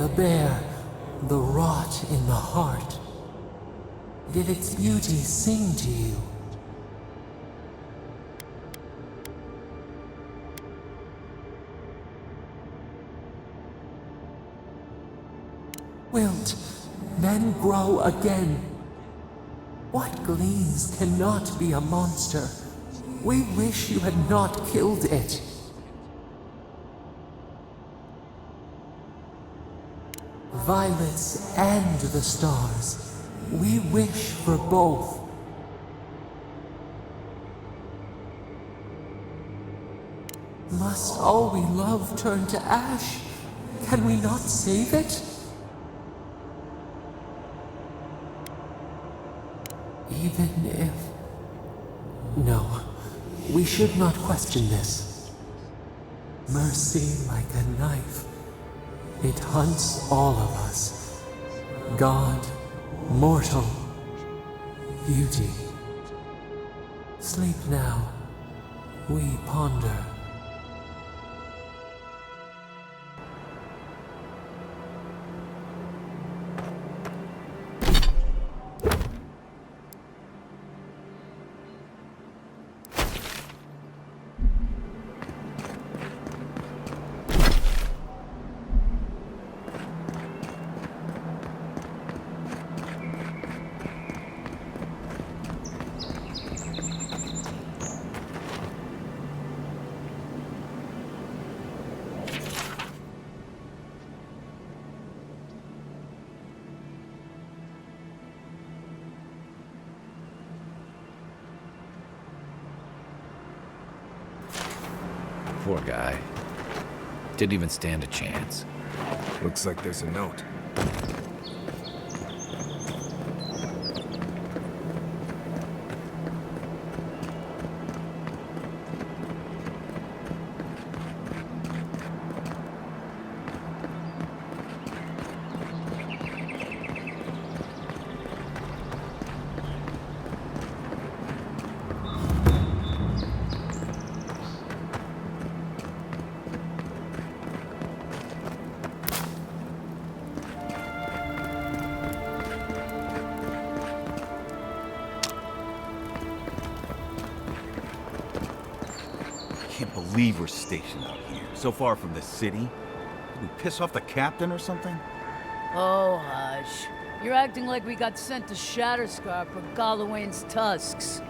the bare, the rot in the heart. Did its beauty sing to you? Wilt then grow again. What gleams cannot be a monster? We wish you had not killed it. Violets and the stars, we wish for both. Must all we love turn to ash? Can we not save it? Even if... No, we should not question this. Mercy like a knife. It hunts all of us. God, mortal, beauty. Sleep now. We ponder. Poor guy. Didn't even stand a chance. Looks like there's a note. Can't believe we're stationed out here, so far from the city. Did we piss off the captain or something? Oh, hush. You're acting like we got sent to Shatterscarp for Gallowayne's tusks.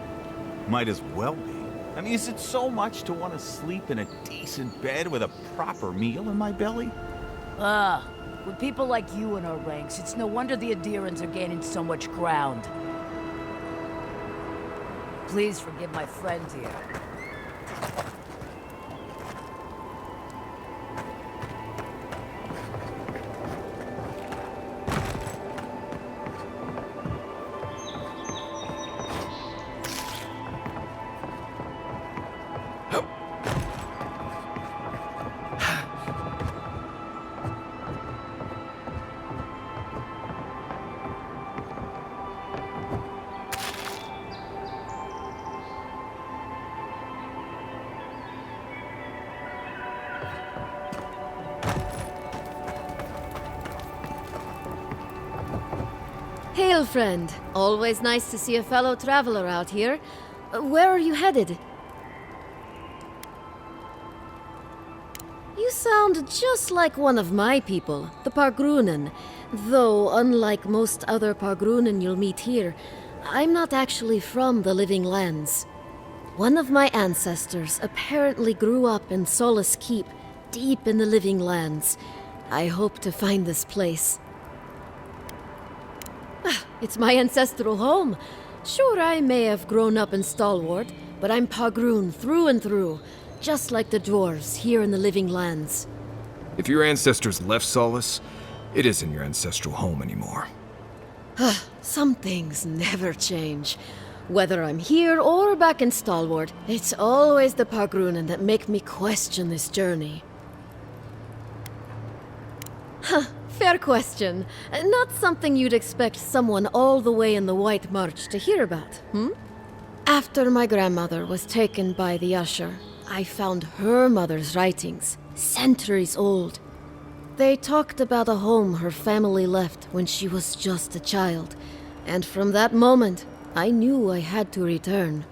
Might as well be. I mean, is it so much to want to sleep in a decent bed with a proper meal in my belly? With people like you in our ranks, it's no wonder the Adirans are gaining so much ground. Please forgive my friend here. Hail, friend. Always nice to see a fellow traveler out here. Where are you headed? You sound just like one of my people, the Pargrunen. Though, unlike most other Pargrunen you'll meet here, I'm not actually from the Living Lands. One of my ancestors apparently grew up in Solace Keep, deep in the Living Lands. I hope to find this place. It's my ancestral home. Sure, I may have grown up in Stalwart, but I'm Pargrun through and through, just like the dwarves here in the Living Lands. If your ancestors left Solace, it isn't your ancestral home anymore. Some things never change. Whether I'm here or back in Stalwart, it's always the Pargrunen that make me question this journey. Fair question. Not something you'd expect someone all the way in the White March to hear about, After my grandmother was taken by the Usher, I found her mother's writings, centuries old. They talked about a home her family left when she was just a child, and from that moment, I knew I had to return.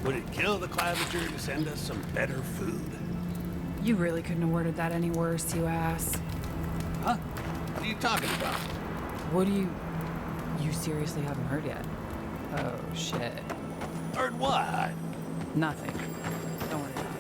Would it kill the Clavager to send us some better food? You really couldn't have worded that any worse, you ass. Huh? What are you talking about? What do you... You seriously haven't heard yet? Oh, shit. Heard what? Nothing. Don't worry about it.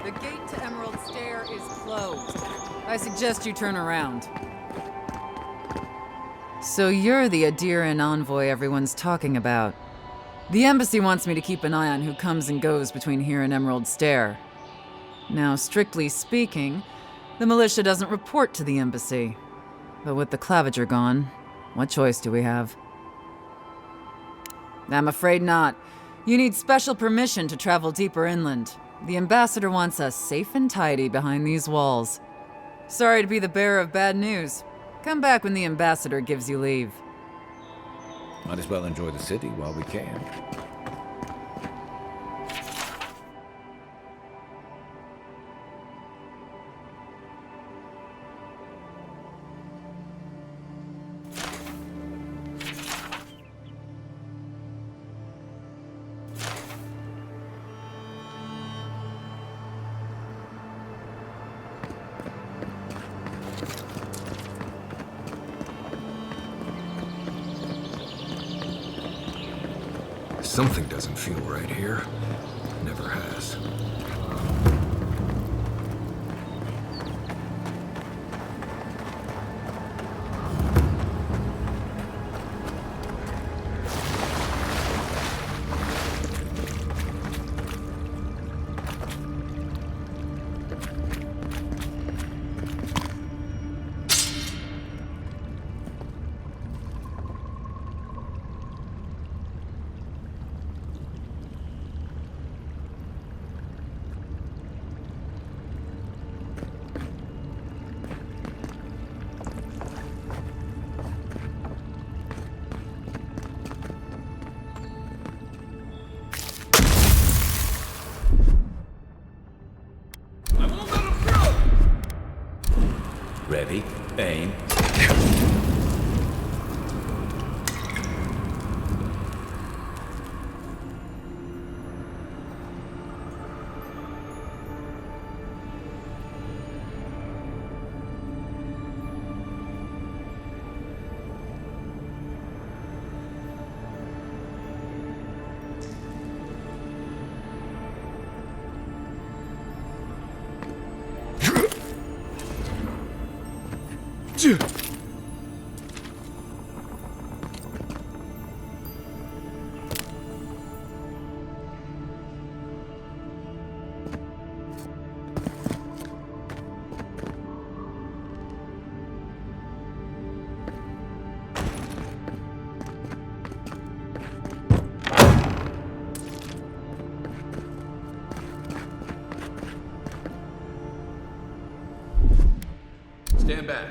The gate to Emerald Stair is closed. I suggest you turn around. So you're the Adiran envoy everyone's talking about. The embassy wants me to keep an eye on who comes and goes between here and Emerald Stair. Now, strictly speaking, the militia doesn't report to the embassy. But with the Clavager gone, what choice do we have? I'm afraid not. You need special permission to travel deeper inland. The ambassador wants us safe and tidy behind these walls. Sorry to be the bearer of bad news. Come back when the ambassador gives you leave. Might as well enjoy the city while we can. Something doesn't feel right here. Never has. Ready, aim. Stand back.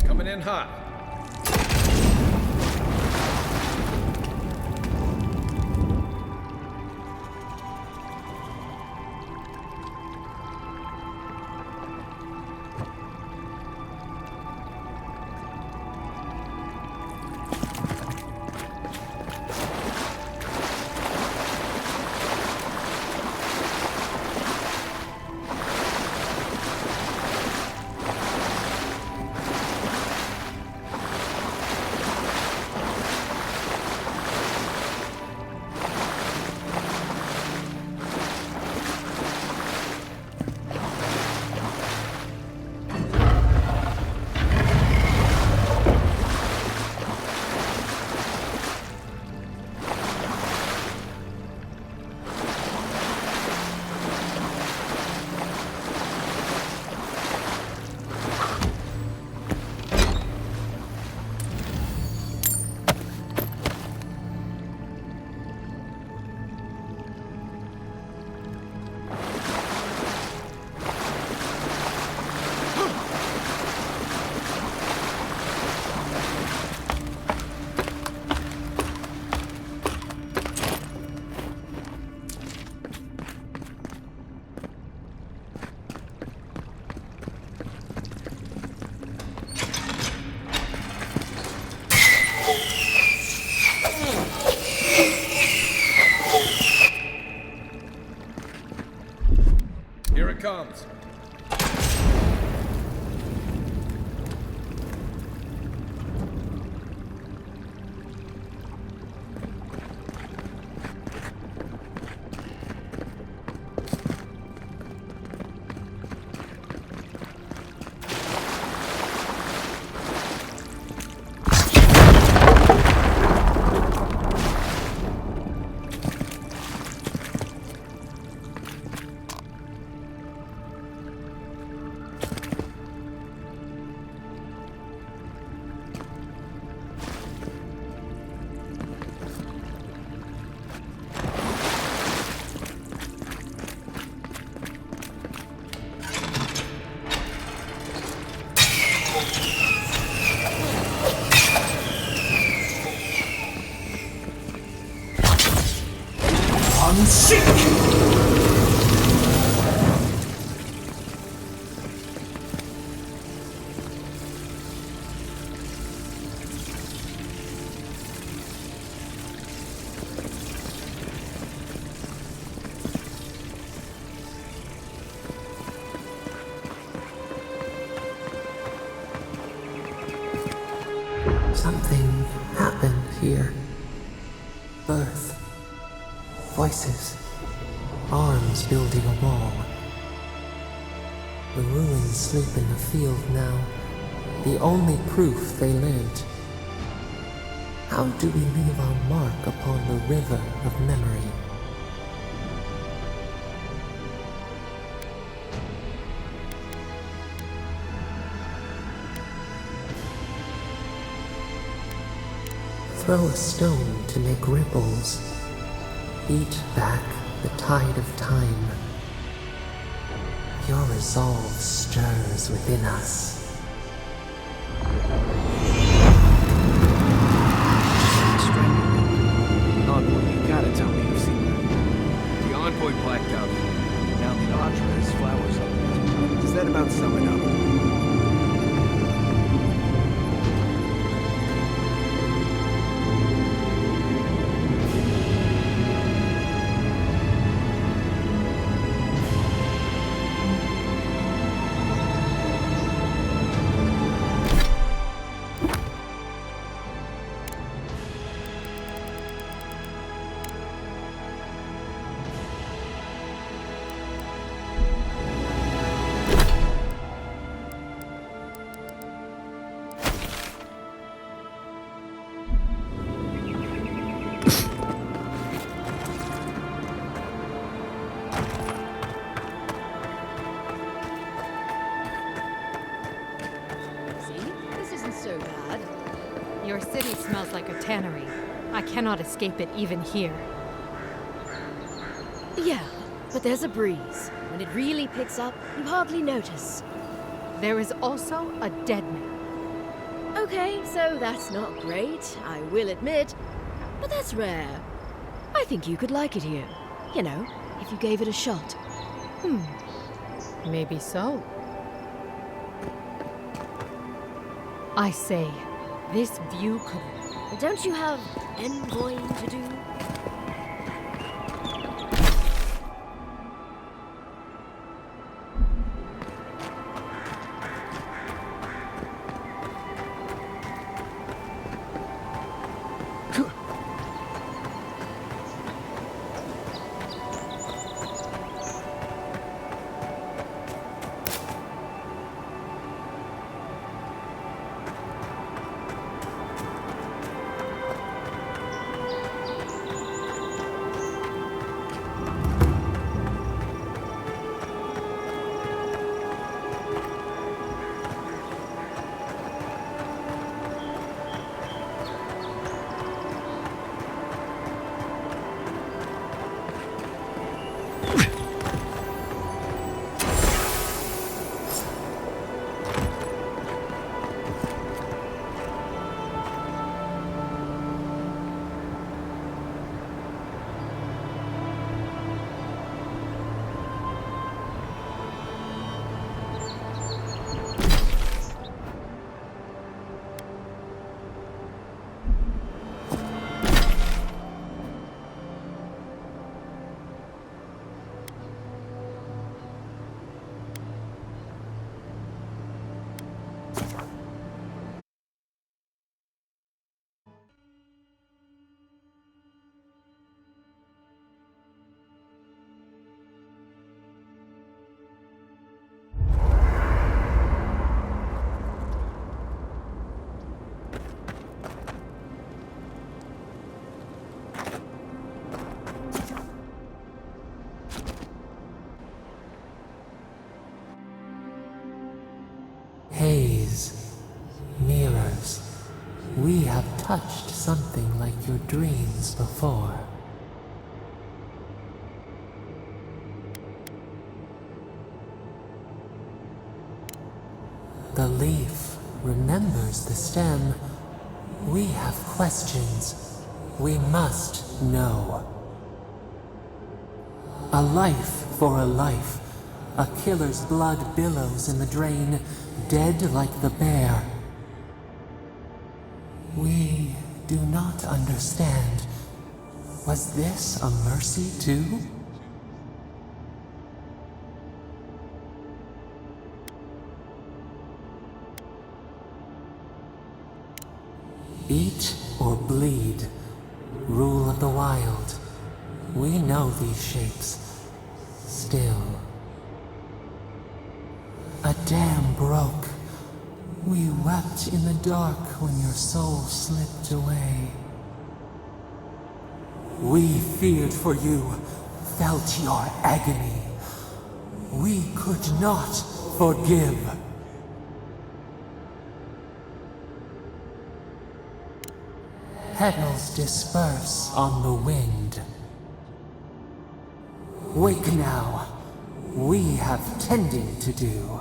Coming in hot. Here it comes. Something happened here. Birth. Voices. Arms building a wall. The ruins sleep in the field now. The only proof they lived. How do we leave our mark upon the river of memory? Throw a stone to make ripples. Beat back the tide of time. Your resolve stirs within us. Envoy, you gotta tell me you've seen that. The Envoy blacked out. Now the Atra has flowers on it. Does that about sum it up? So bad. Your city smells like a tannery. I cannot escape it even here. Yeah, but there's a breeze. When it really picks up, you hardly notice. There is also a dead man. Okay, so that's not great, I will admit. But that's rare. I think you could like it here. You know, if you gave it a shot. Maybe so. I say, this view could... Don't you have envoying to do? touched something like your dreams before. The leaf remembers the stem. We have questions. We must know. A life for a life. A killer's blood billows in the drain, dead like the bear. We do not understand. Was this a mercy too? Eat or bleed. Rule of the wild. We know these shapes. Still. A dam broke. We wept in the dark when your soul slipped away. We feared for you, felt your agony. We could not forgive. Petals disperse on the wind. Wake now. We have tending to do.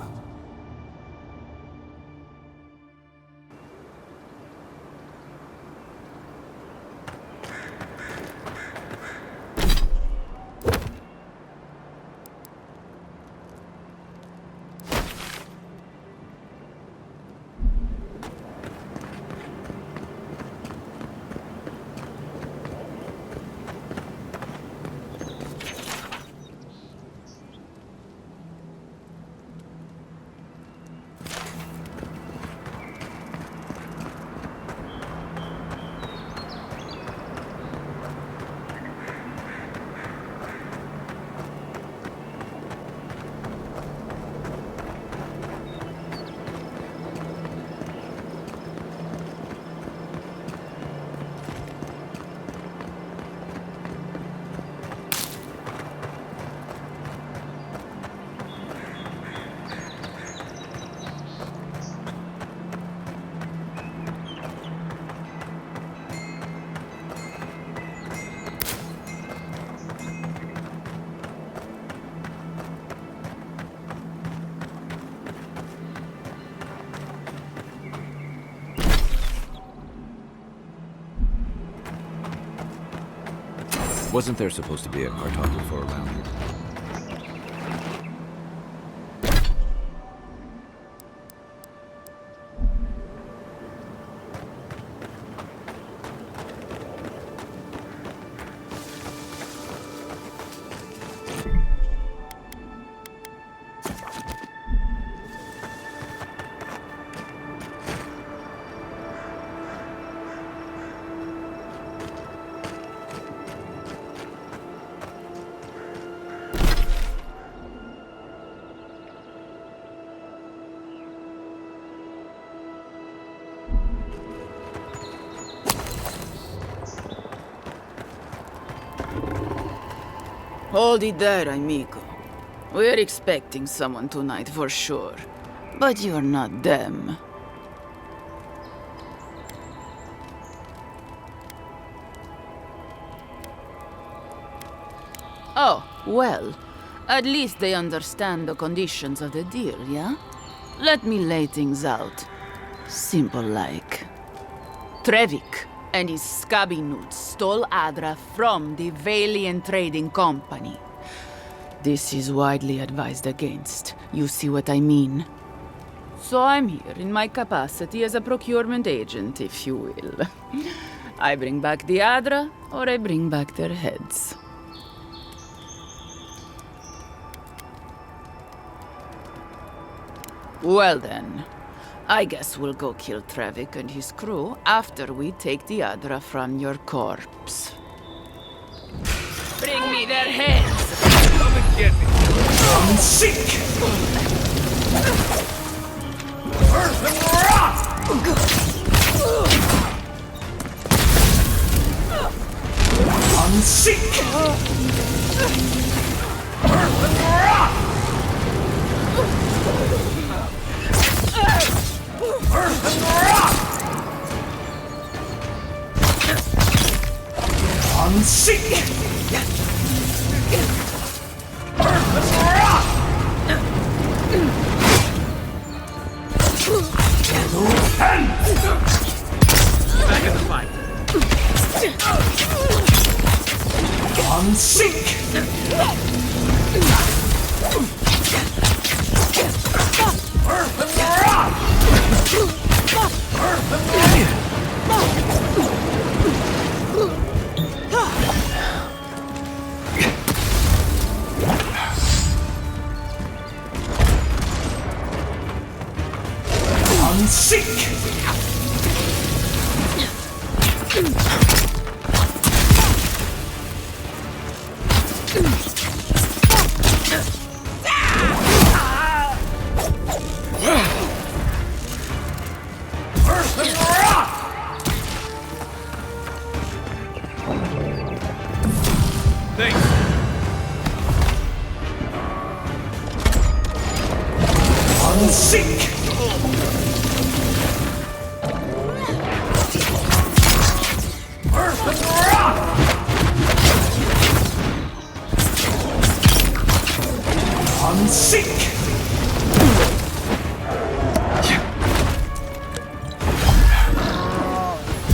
Wasn't there supposed to be a cartographer around here? Hold it there, amigo. We're expecting someone tonight for sure. But you're not them. Oh, well. At least they understand the conditions of the deal, yeah? Let me lay things out. Simple like. Trevik and his scabby nuts stole Adra from the Valiant Trading Company. This is widely advised against. You see what I mean? So I'm here in my capacity as a procurement agent, if you will. I bring back the Adra, or I bring back their heads. Well then, I guess we'll go kill Trevik and his crew after we take the Adra from your corpse. Bring me their heads! Come and get me! I'm sick! Earth and rock! I'm sick! Earth and rock! Earth and rock! Unseek! Unseek! Earth and rock! Unseek!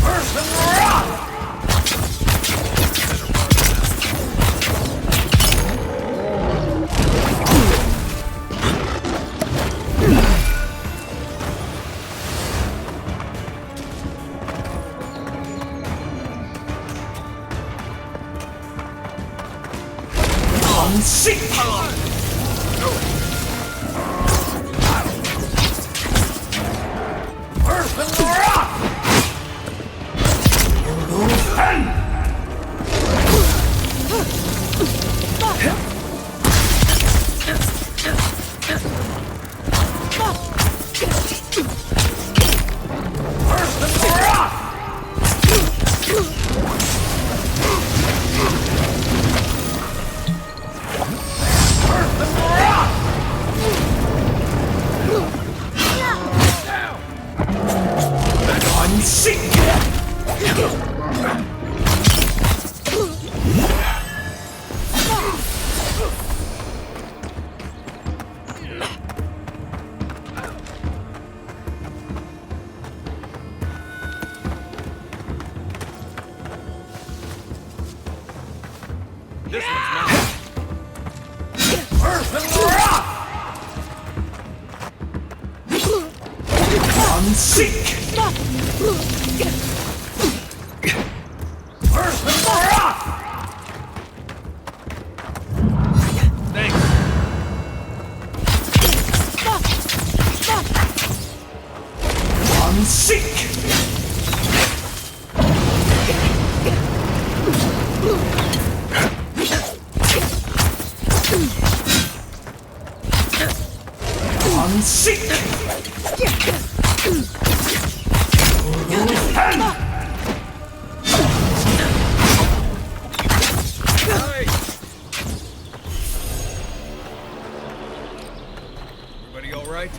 Earth and rock! Unseek! Earth and rock! Earth and rock! Unseek! This one's mine. Earth and rock! Unseek! Earth and rock! Thanks. Unseek! Unseek! Everybody all right?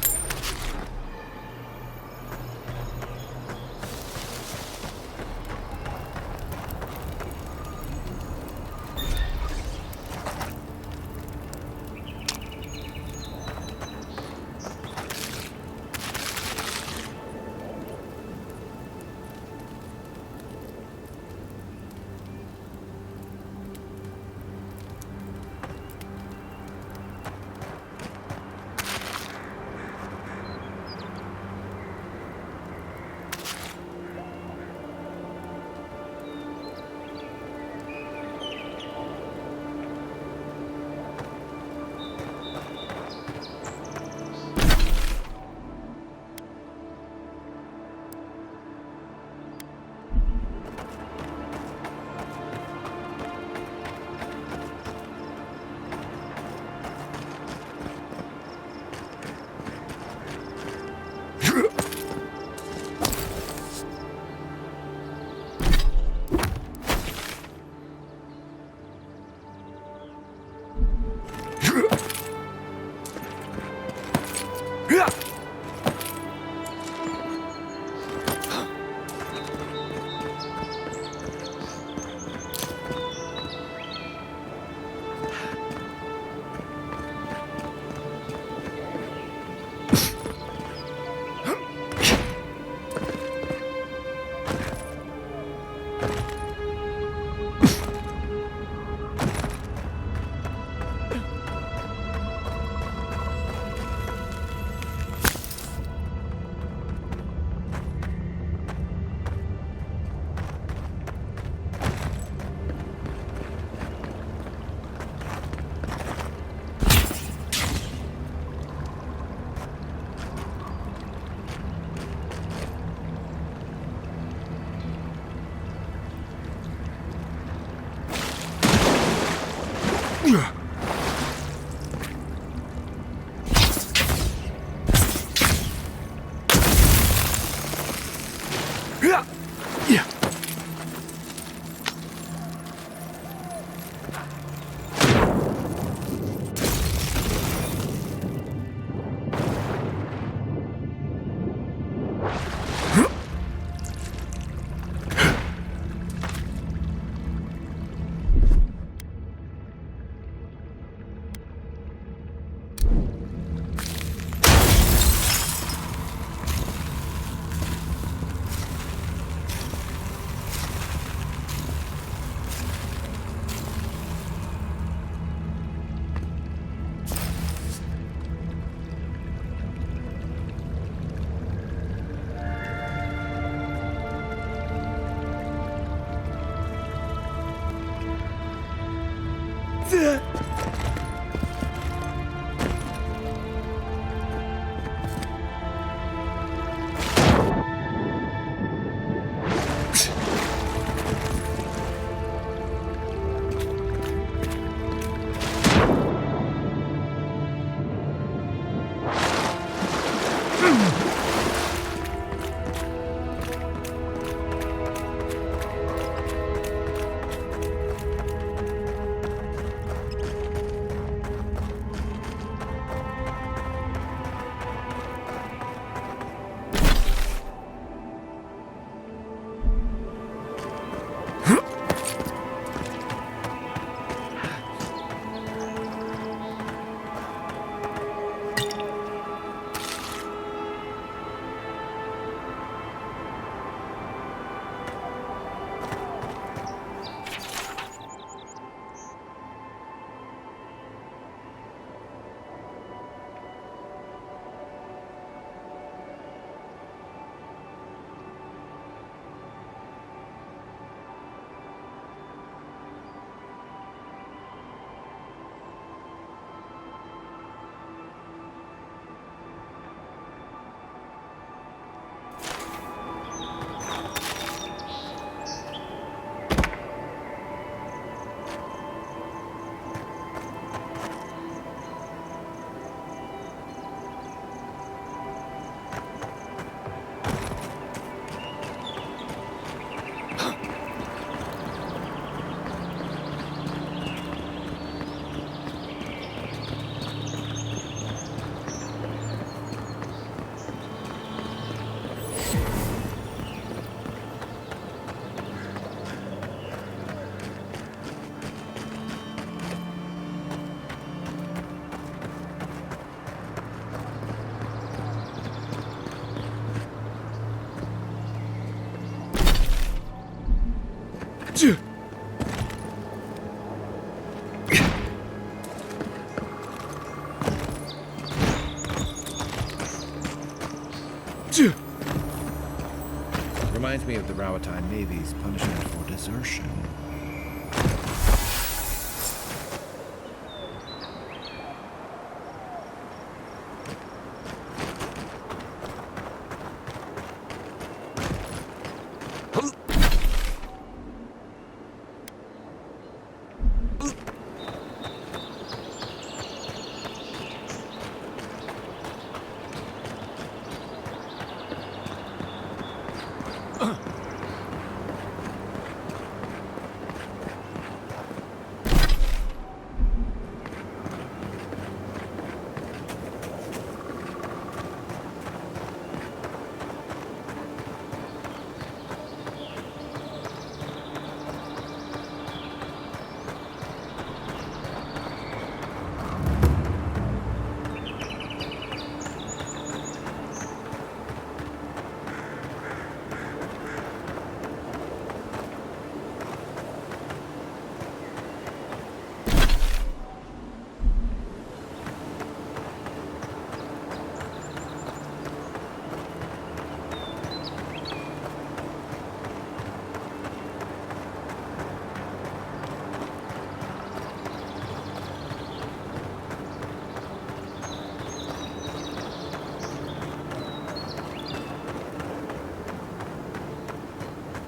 Reminds me of the Rawatine Navy's punishment for desertion.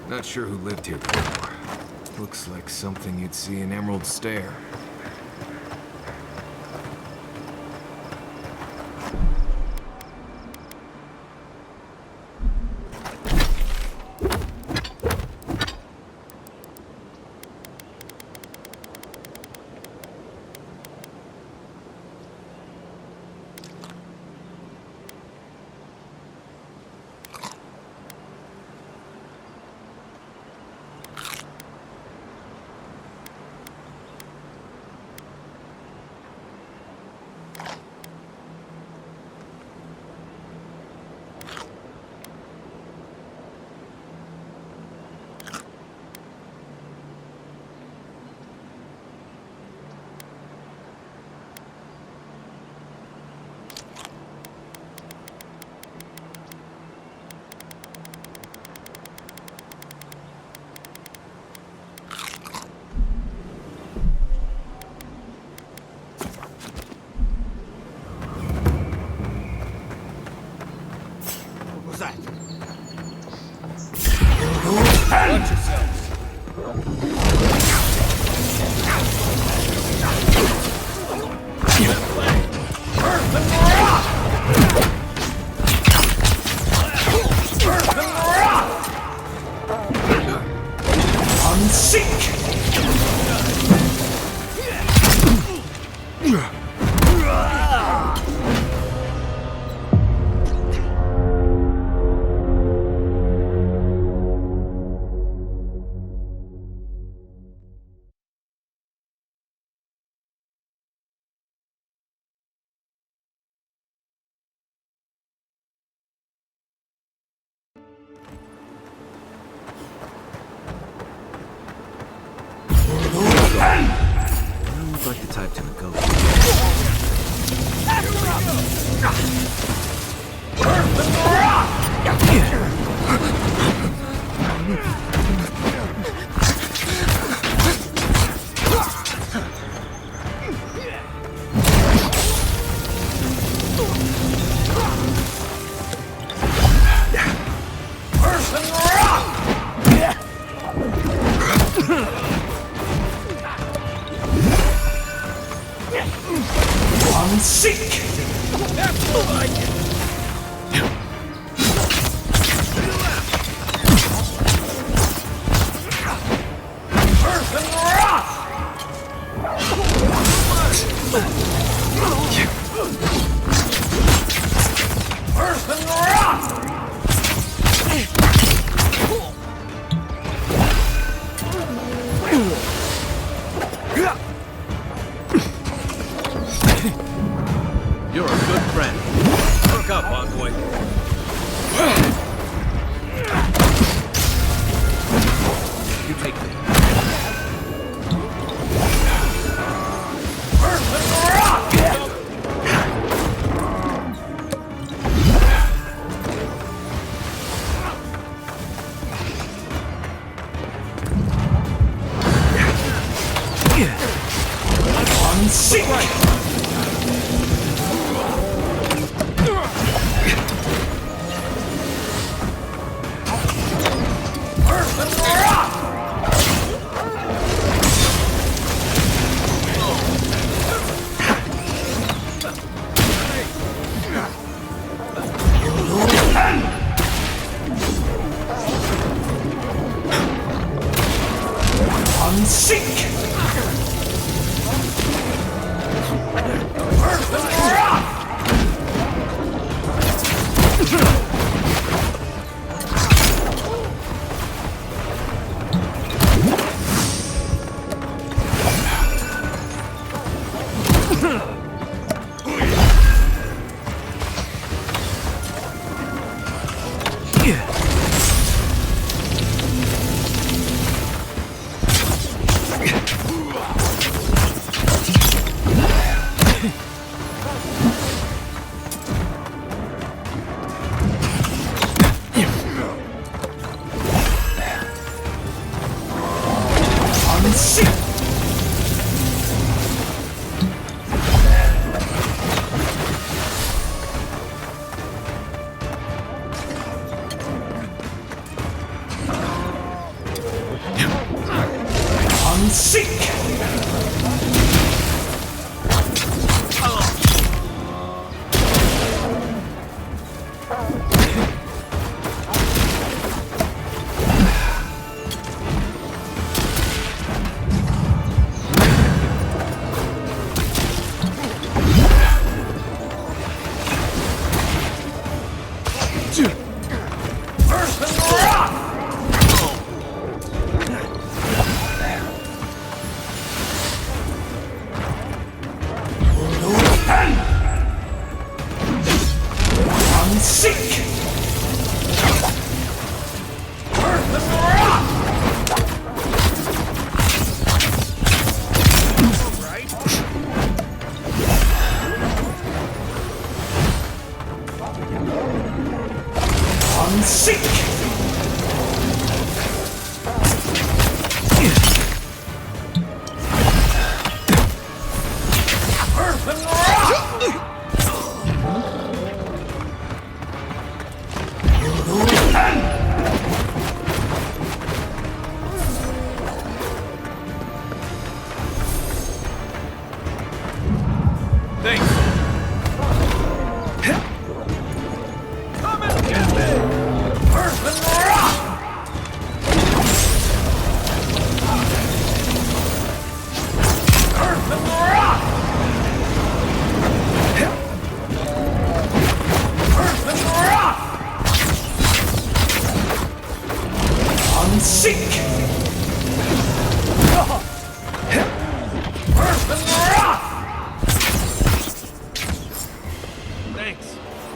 Not sure who lived here before. Looks like something you'd see in Emerald Stair. like the type to negotiate. You're a good friend. Look up, Envoy. You take me.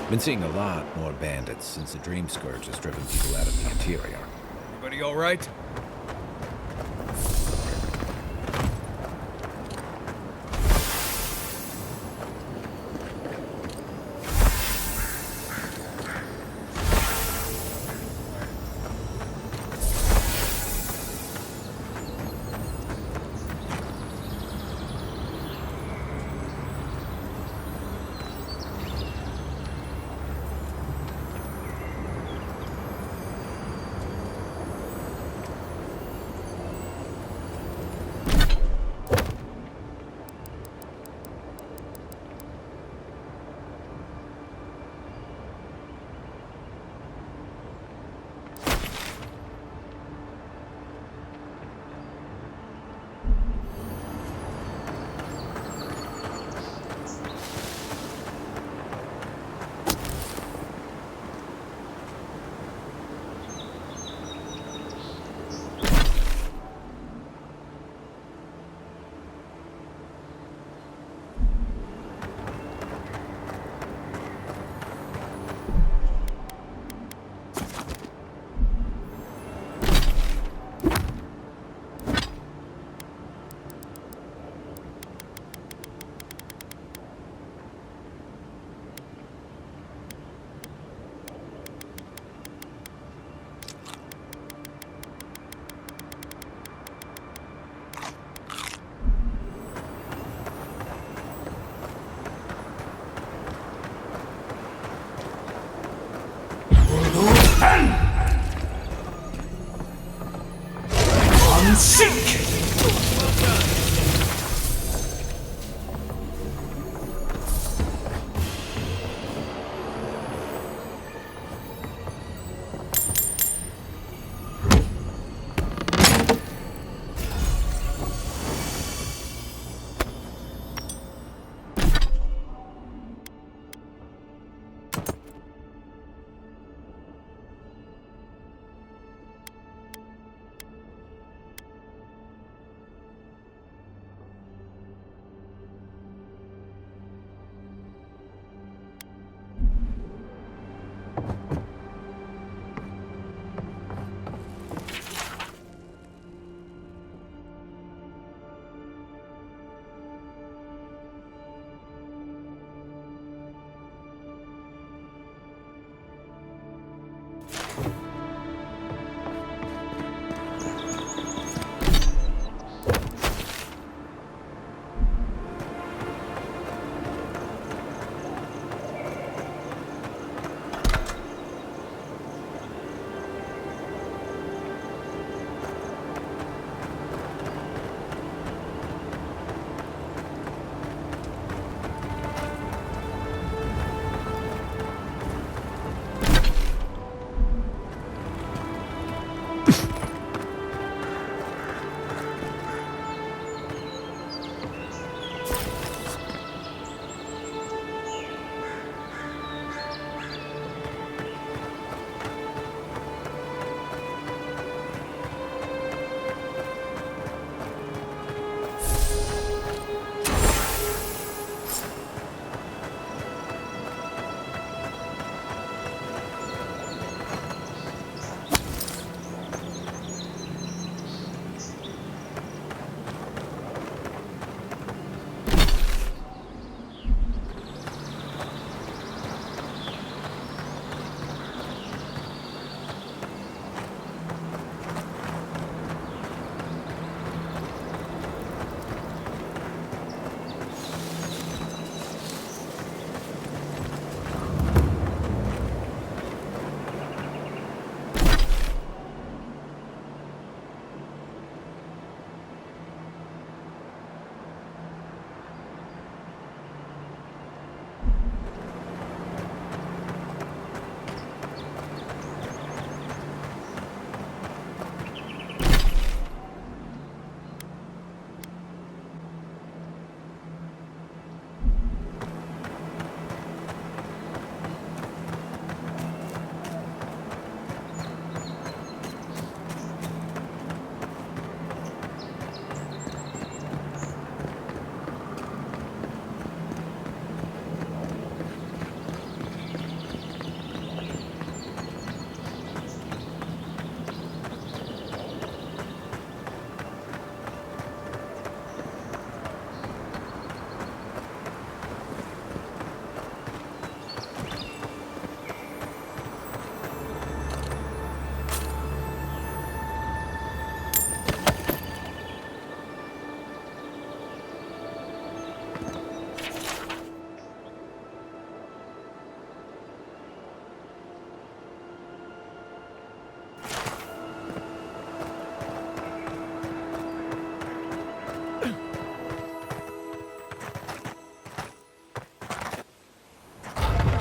Been seeing a lot more bandits since the Dream Scourge has driven people out of the interior. Everybody all right?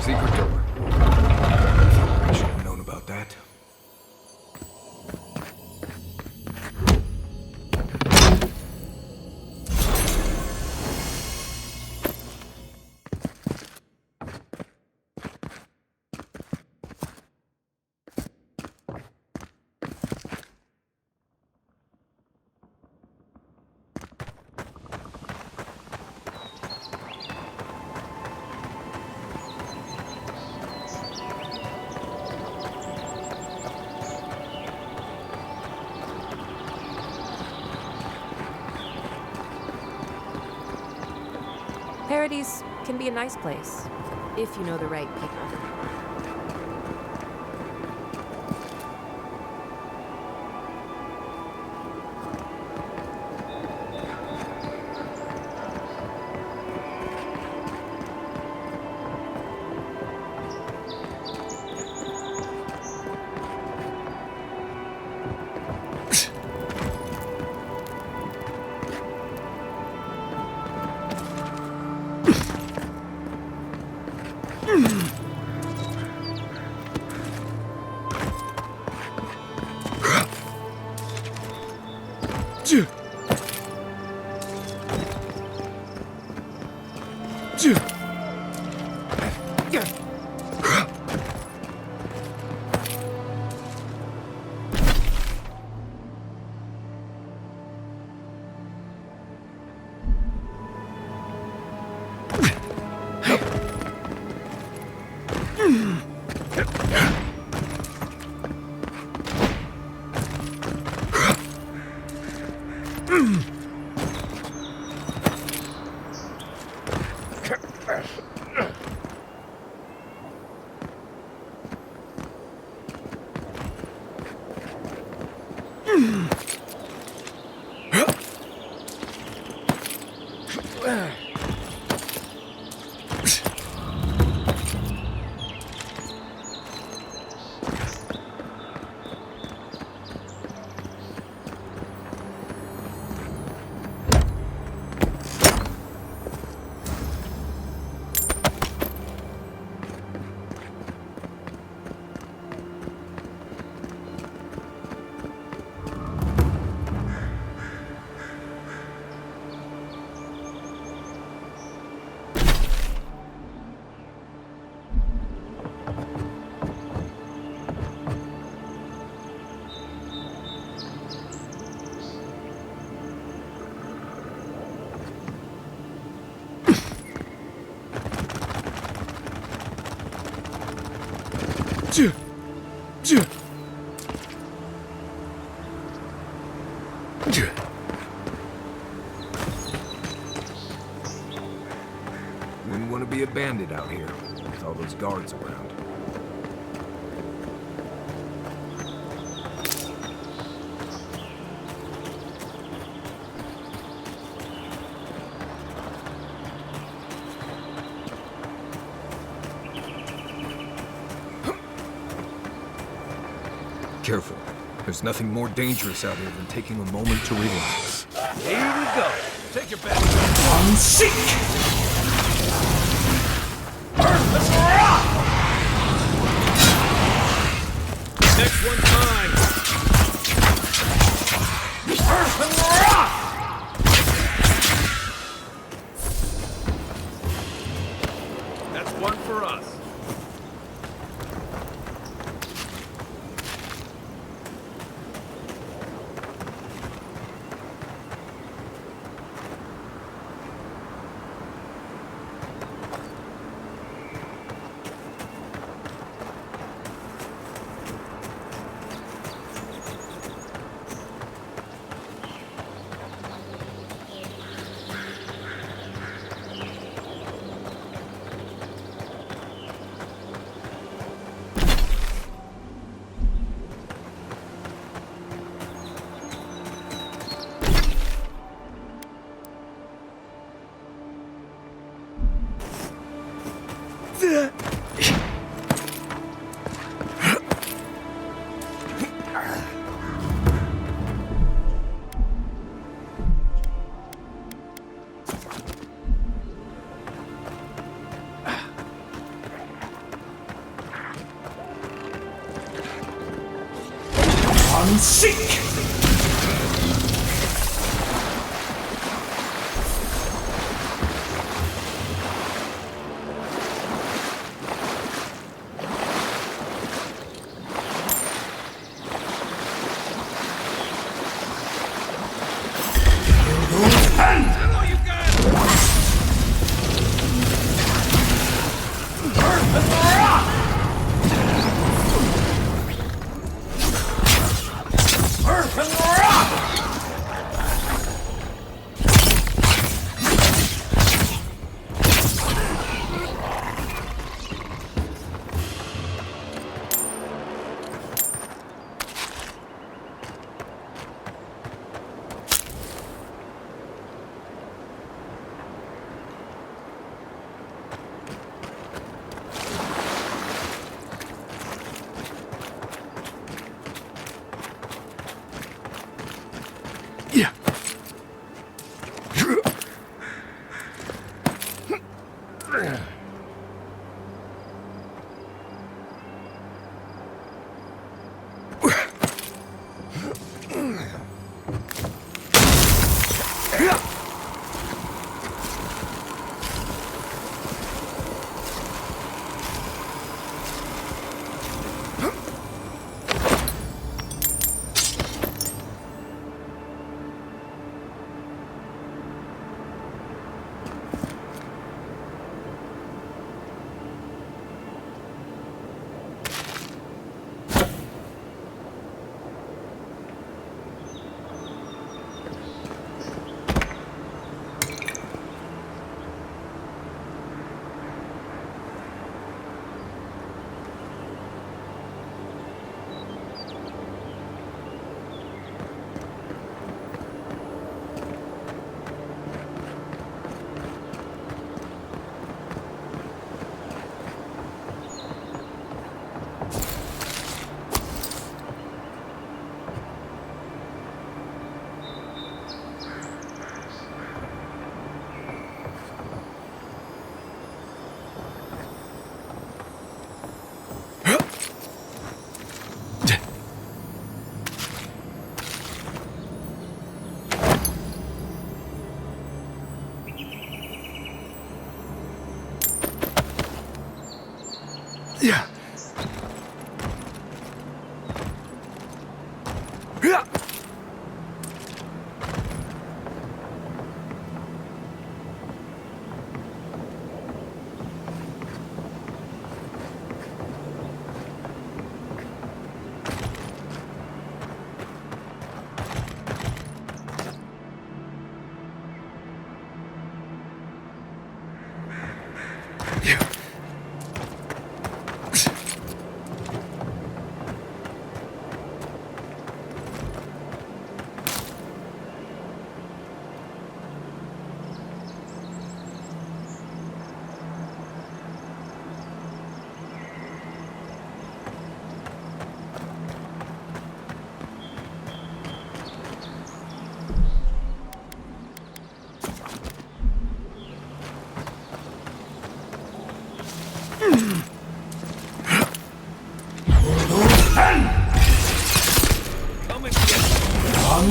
secret door. I should have known about that. Paradise can be a nice place, if you know the right people. Wouldn't want to be a bandit out here, with all those guards around. Careful. There's nothing more dangerous out here than taking a moment to relax. Here we go. Take your back. On seek! Let's rock! Next one time. Earth and rock! That's one for us. Seek!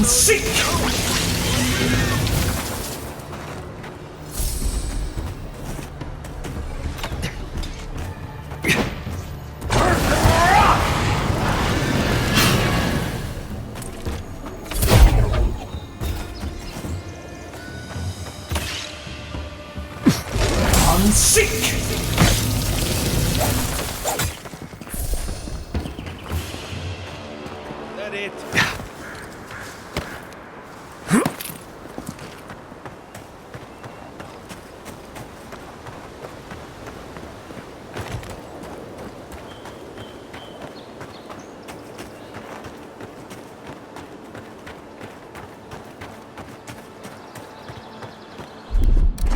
Seek! Seek! That it?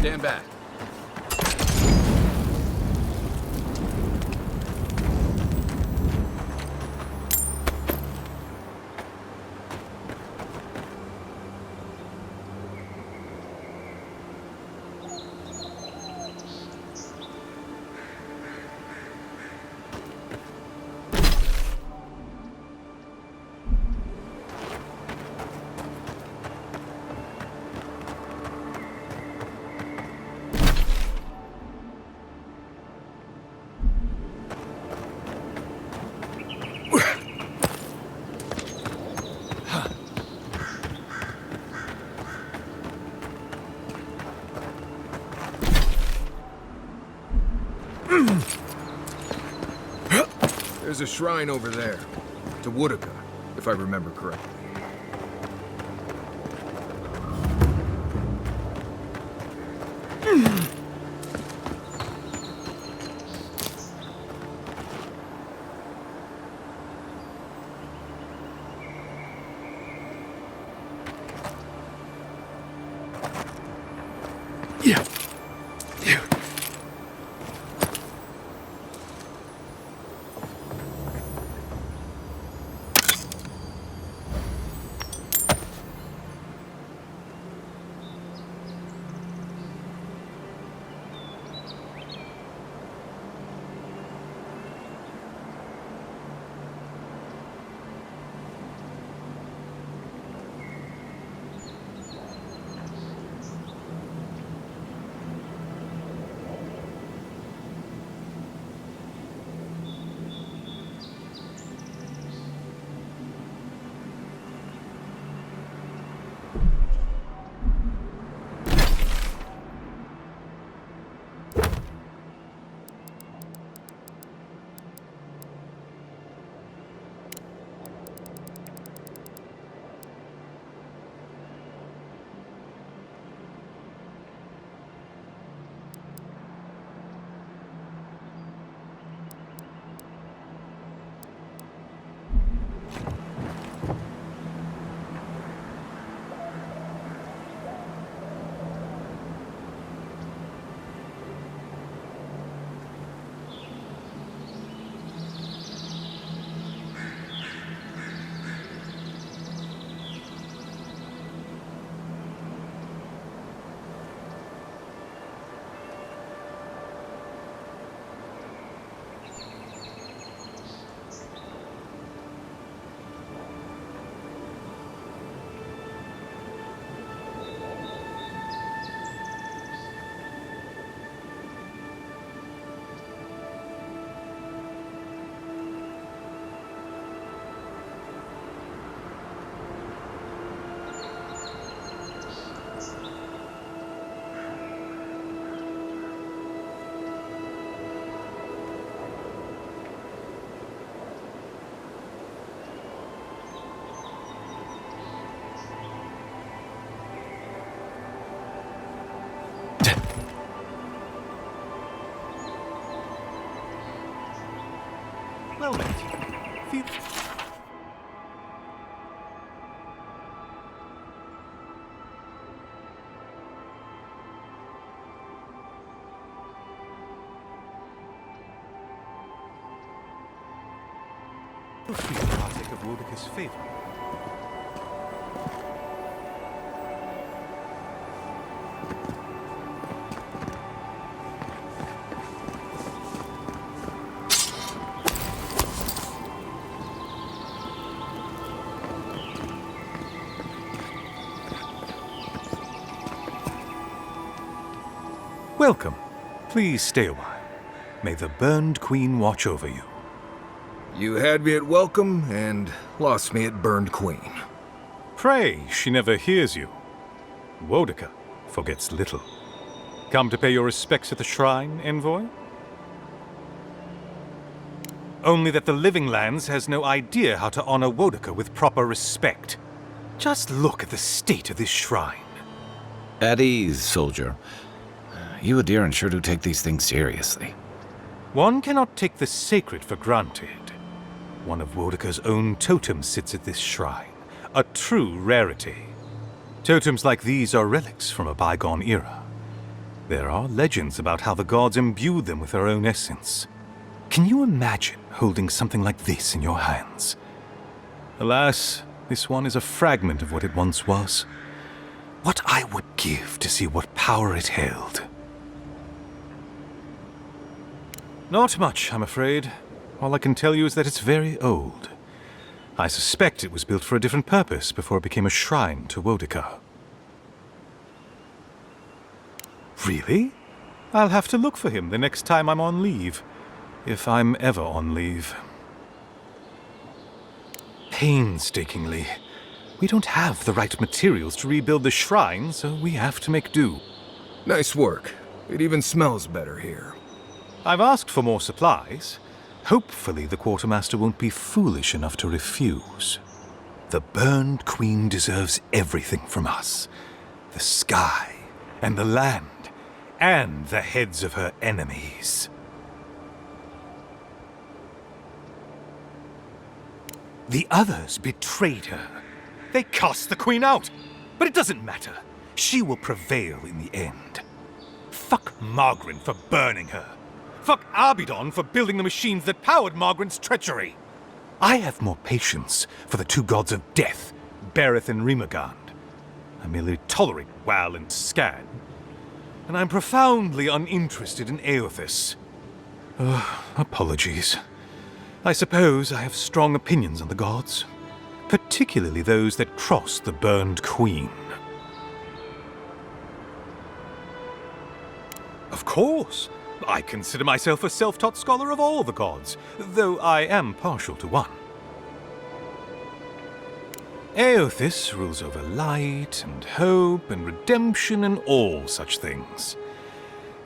Stand back. There's a shrine over there. To Woodaka, if I remember correctly. Well met. Feel... Feel free to partake of Wodaka's favor. Welcome. Please stay a while. May the Burned Queen watch over you. You had me at welcome and lost me at Burned Queen. Pray, she never hears you. Wodaka forgets little. Come to pay your respects at the shrine, envoy? Only that the Living Lands has no idea how to honor Wodaka with proper respect. Just look at the state of this shrine. At ease, soldier. You Adiran sure do take these things seriously. One cannot take the sacred for granted. One of Wodaka's own totems sits at this shrine, a true rarity. Totems like these are relics from a bygone era. There are legends about how the gods imbued them with their own essence. Can you imagine holding something like this in your hands? Alas, this one is a fragment of what it once was. What I would give to see what power it held. Not much, I'm afraid. All I can tell you is that it's very old. I suspect it was built for a different purpose before it became a shrine to Wodaka. Really? I'll have to look for him the next time I'm on leave. If I'm ever on leave. Painstakingly. We don't have the right materials to rebuild the shrine, so we have to make do. Nice work. It even smells better here. I've asked for more supplies. Hopefully the Quartermaster won't be foolish enough to refuse. The Burned Queen deserves everything from us. The sky, and the land, and the heads of her enemies. The others betrayed her. They cast the Queen out. But it doesn't matter. She will prevail in the end. Fuck Margaret for burning her. Fuck Abidon for building the machines that powered Margaret's treachery. I have more patience for the two gods of death, Bereth and Rimagand. I merely tolerate Wal and Scan. And I'm profoundly uninterested in Eothas. Apologies. I suppose I have strong opinions on the gods, particularly those that cross the Burned Queen. Of course, I consider myself a self-taught scholar of all the gods, though I am partial to one. Eothas rules over light and hope and redemption and all such things.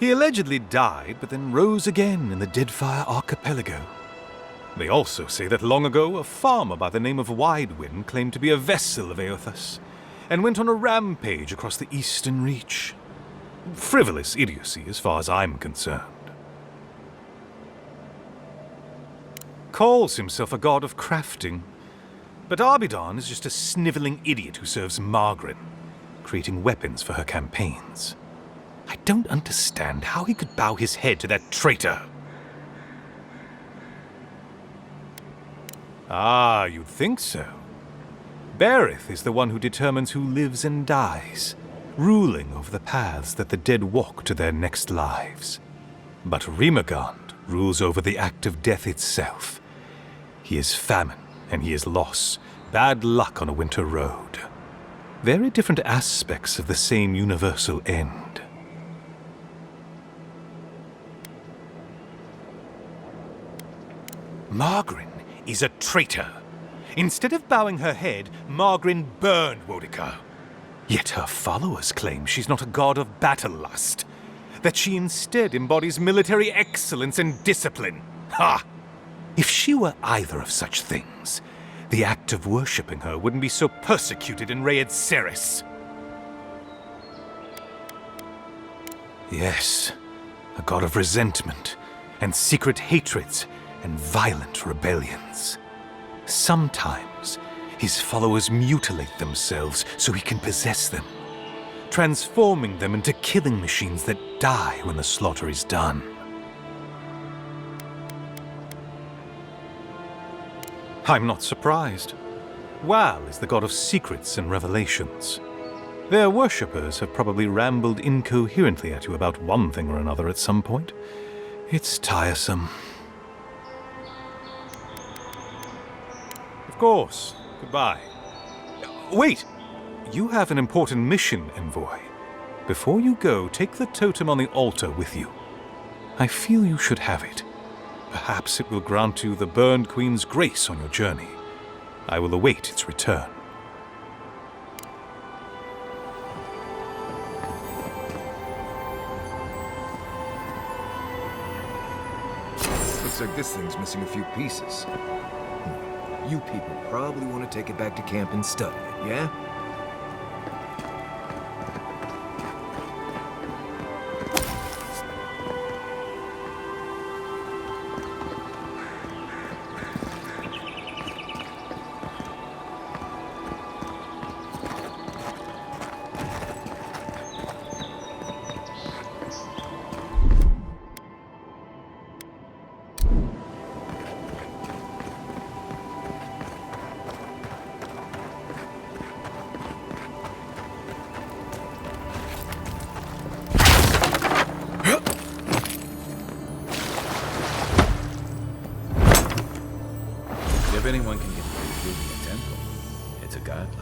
He allegedly died, but then rose again in the Deadfire Archipelago. They also say that long ago, a farmer by the name of Widewind claimed to be a vessel of Eothas, and went on a rampage across the Eastern Reach. Frivolous idiocy as far as I'm concerned. Calls himself a god of crafting, but Abidon is just a sniveling idiot who serves Margaret, creating weapons for her campaigns. I don't understand how he could bow his head to that traitor. Ah, you'd think so. Bereth is the one who determines who lives and dies, ruling over the paths that the dead walk to their next lives. But Rimagand rules over the act of death itself. He is famine, and he is loss, bad luck on a winter road. Very different aspects of the same universal end. Margaret is a traitor. Instead of bowing her head, Margaret burned Wodica. Yet her followers claim she's not a god of battle lust, that she instead embodies military excellence and discipline. Ha! If she were either of such things, the act of worshipping her wouldn't be so persecuted in Rayed Ceres. Yes, a god of resentment, and secret hatreds, and violent rebellions. Sometimes, his followers mutilate themselves so he can possess them, transforming them into killing machines that die when the slaughter is done. I'm not surprised. Wal is the god of secrets and revelations. Their worshippers have probably rambled incoherently at you about one thing or another at some point. It's tiresome. Of course. Goodbye. Wait! You have an important mission, Envoy. Before you go, take the totem on the altar with you. I feel you should have it. Perhaps it will grant you the Burned Queen's grace on your journey. I will await its return. Looks like this thing's missing a few pieces. You people probably want to take it back to camp and study it, yeah? If anyone can get through the temple, it's a godlike.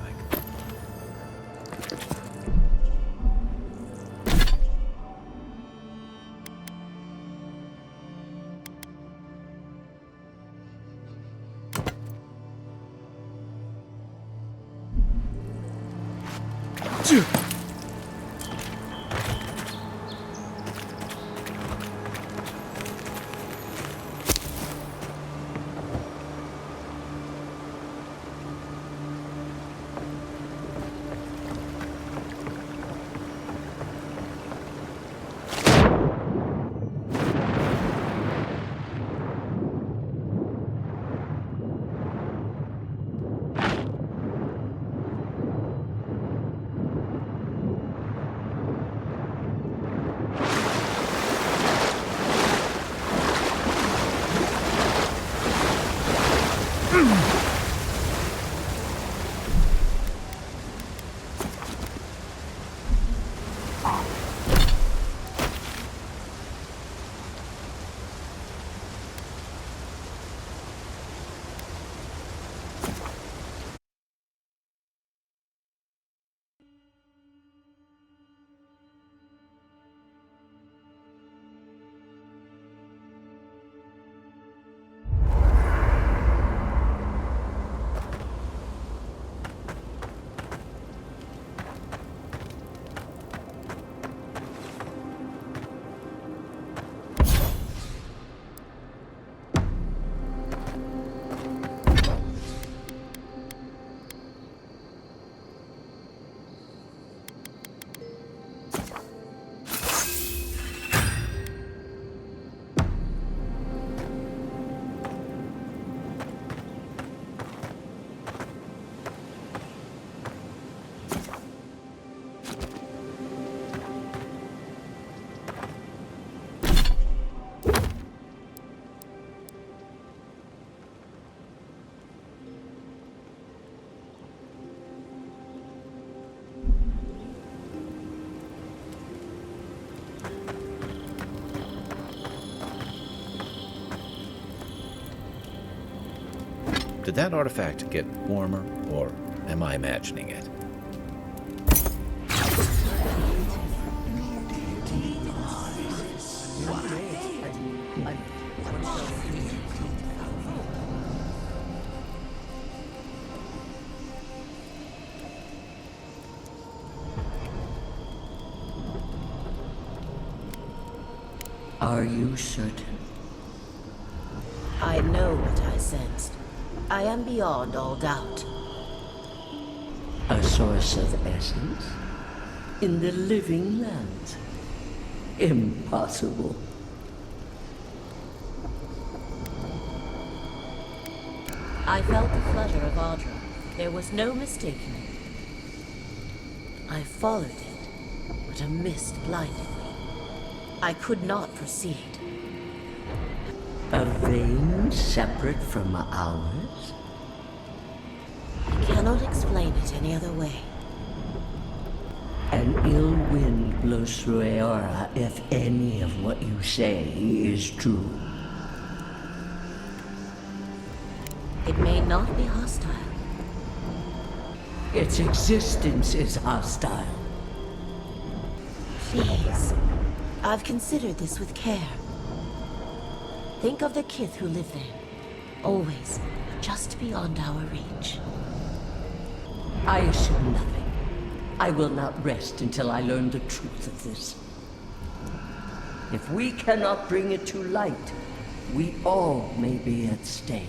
Did that artifact get warmer, or am I imagining it? Are you certain? I know what I sensed. I am beyond all doubt. A source of essence? In the living lands? Impossible. I felt the flutter of Audra. There was no mistaking it. I followed it, but a mist blinded me. I could not proceed. A vein separate from ours? I cannot explain it any other way. An ill wind blows through Eora if any of what you say is true. It may not be hostile. Its existence is hostile. Please. I've considered this with care. Think of the kith who live there. Always just beyond our reach. I assume nothing. I will not rest until I learn the truth of this. If we cannot bring it to light, we all may be at stake.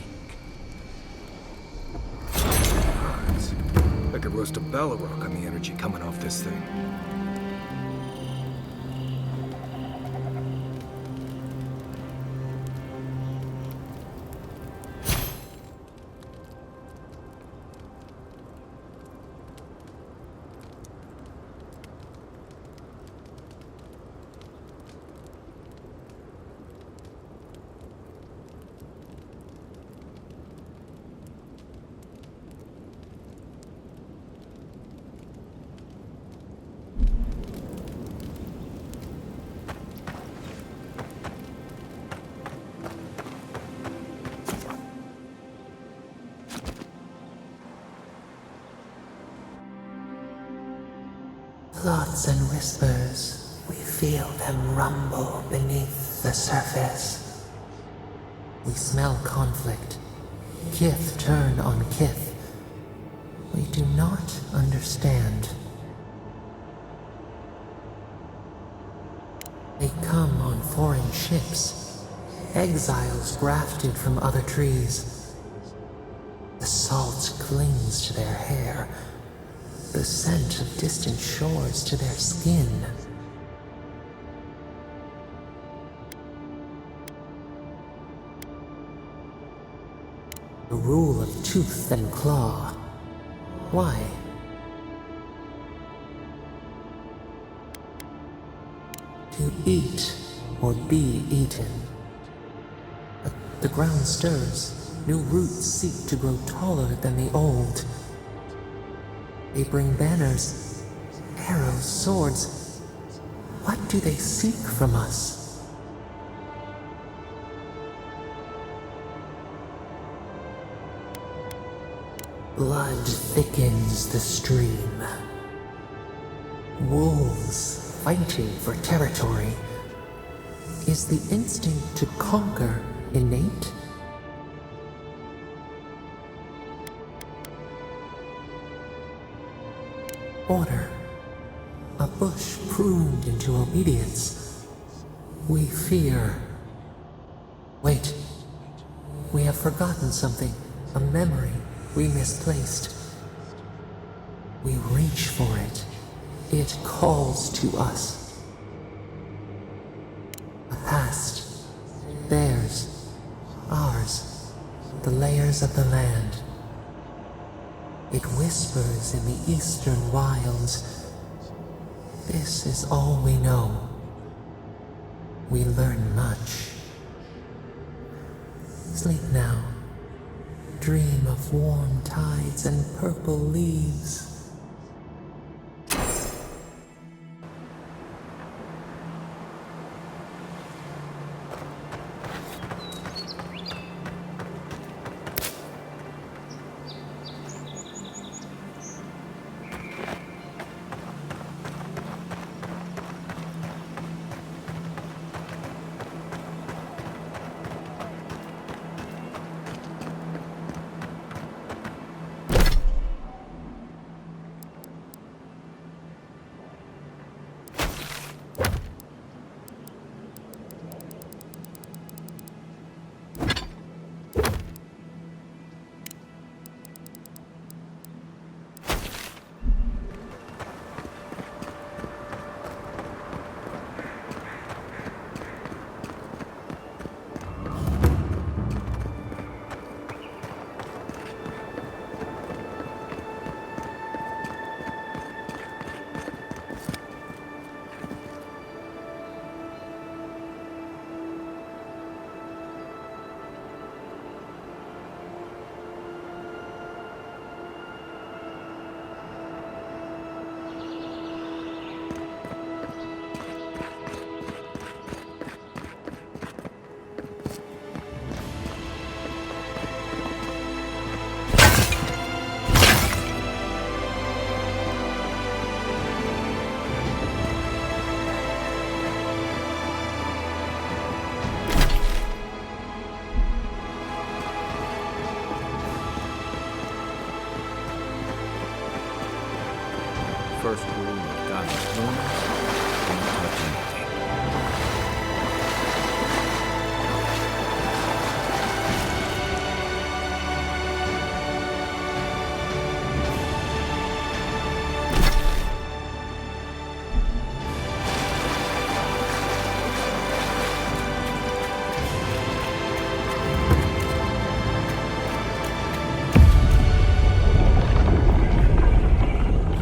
I could roast a Balrog on the energy coming off this thing. Thoughts and whispers, we feel them rumble beneath the surface. We smell conflict. Kith turn on kith. We do not understand. They come on foreign ships, exiles grafted from other trees. The salt clings to their hair, the scent of distant shores to their skin. The rule of tooth and claw. Why? To eat or be eaten. But the ground stirs. New roots seek to grow taller than the old. They bring banners, arrows, swords. What do they seek from us? Blood thickens the stream. Wolves fighting for territory. Is the instinct to conquer innate? Order. A bush pruned into obedience. We fear. Wait. We have forgotten something. A memory we misplaced. We reach for it. It calls to us. A past. Theirs. Ours. The layers of the land. It whispers in the eastern wilds. This is all we know. We learn much. Sleep now. Dream of warm tides and purple leaves. first rule of God's warnings: don't touch anything.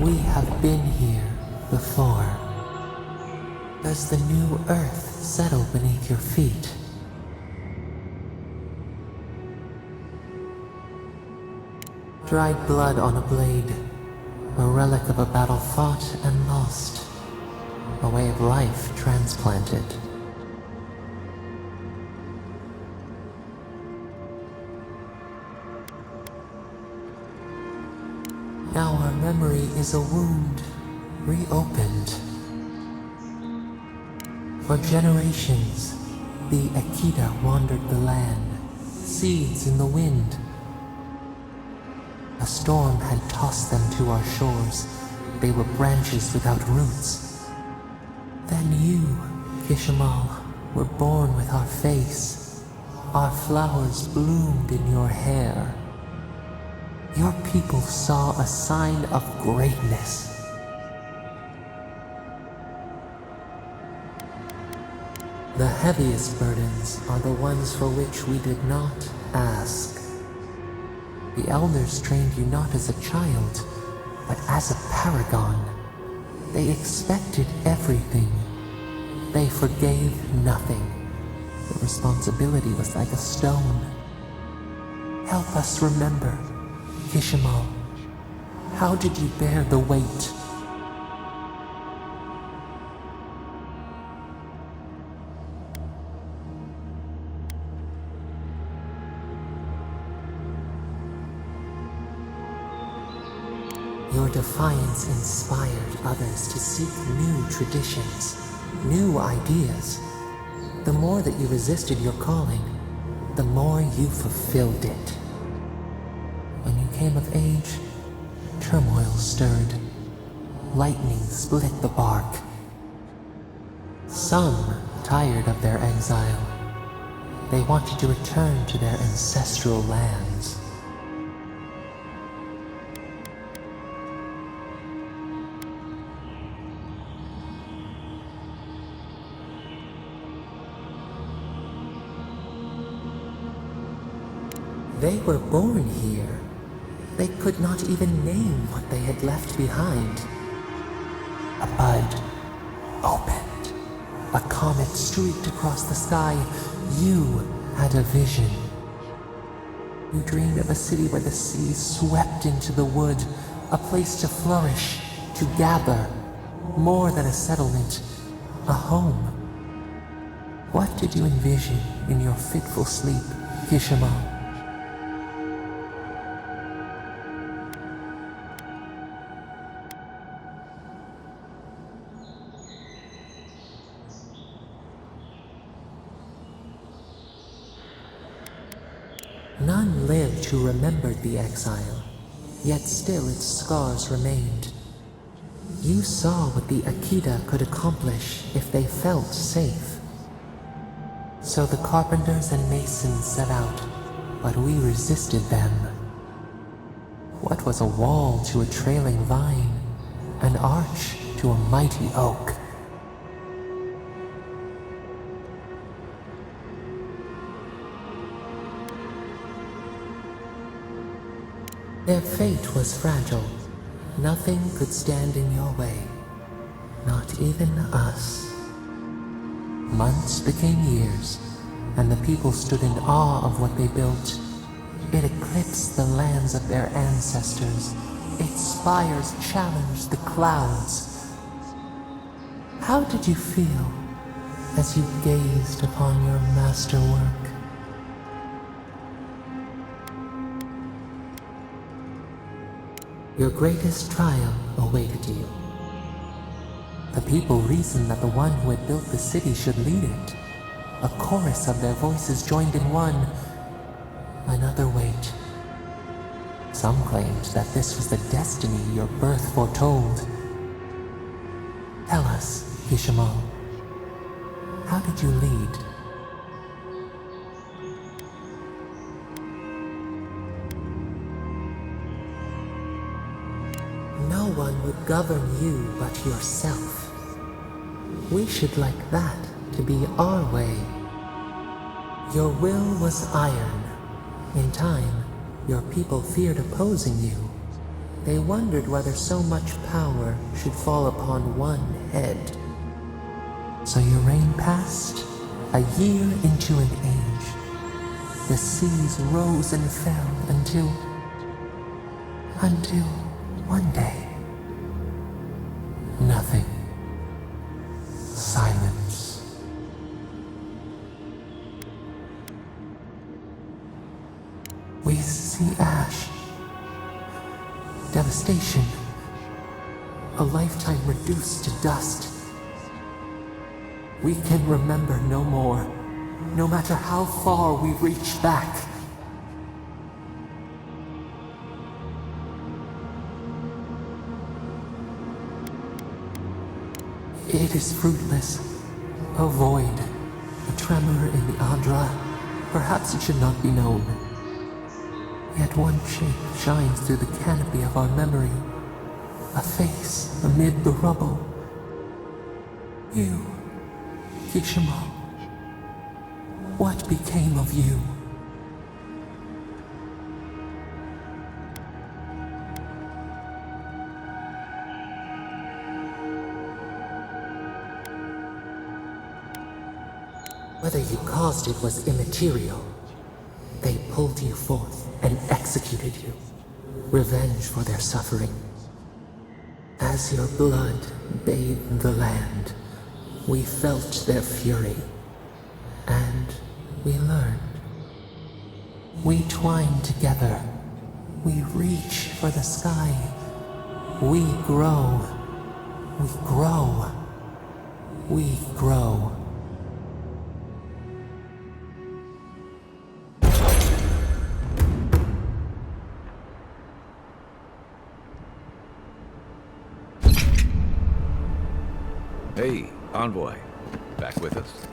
We have been here before. Does the new earth settle beneath your feet? Dried blood on a blade, a relic of a battle fought and lost, a way of life transplanted. Now our memory is a wound, reopened. For generations, the Akita wandered the land, seeds in the wind. A storm had tossed them to our shores. They were branches without roots. Then you, Kishimal, were born with our face. Our flowers bloomed in your hair. Your people saw a sign of greatness. The heaviest burdens are the ones for which we did not ask. The elders trained you not as a child, but as a paragon. They expected everything. They forgave nothing. The responsibility was like a stone. Help us remember. Kishimal, how did you bear the weight? Your defiance inspired others to seek new traditions, new ideas. The more that you resisted your calling, the more you fulfilled it. When you came of age, turmoil stirred. Lightning split the bark. Some, tired of their exile, they wanted to return to their ancestral lands. They were born here. They could not even name what they had left behind. A bud opened. A comet streaked across the sky. You had a vision. You dreamed of a city where the sea swept into the wood, a place to flourish, to gather, more than a settlement, a home. What did you envision in your fitful sleep, Kishimal? None lived who remembered the exile, yet still its scars remained. You saw what the Akita could accomplish if they felt safe. So the carpenters and masons set out, but we resisted them. What was a wall to a trailing vine, an arch to a mighty oak? Their fate was fragile. Nothing could stand in your way. Not even us. Months became years, and the people stood in awe of what they built. It eclipsed the lands of their ancestors. Its spires challenged the clouds. How did you feel as you gazed upon your masterwork? Your greatest trial awaited you. The people reasoned that the one who had built the city should lead it. A chorus of their voices joined in one. Another wait. Some claimed that this was the destiny your birth foretold. Ishamal? How did you lead? No one would govern you but yourself. We should like that to be our way. Your will was iron. In time, your people feared opposing you. They wondered whether so much power should fall upon one head. So your reign passed, a year into an age. The seas rose and fell until one day, nothing. Silence. We see ash. Devastation. A lifetime reduced to dust. We can remember no more, no matter how far we reach back. It is fruitless. A void. A tremor in the Adra. Perhaps it should not be known. Yet one shape shines through the canopy of our memory. A face amid the rubble. You, Kishima. What became of you? Whether you caused it was immaterial. They pulled you forth and executed you. Revenge for their suffering. As your blood bathed the land, we felt their fury. And we learned. We twine together. We reach for the sky. We grow. We grow. We grow. Hey, Envoy. Back with us?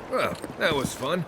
Well, that was fun.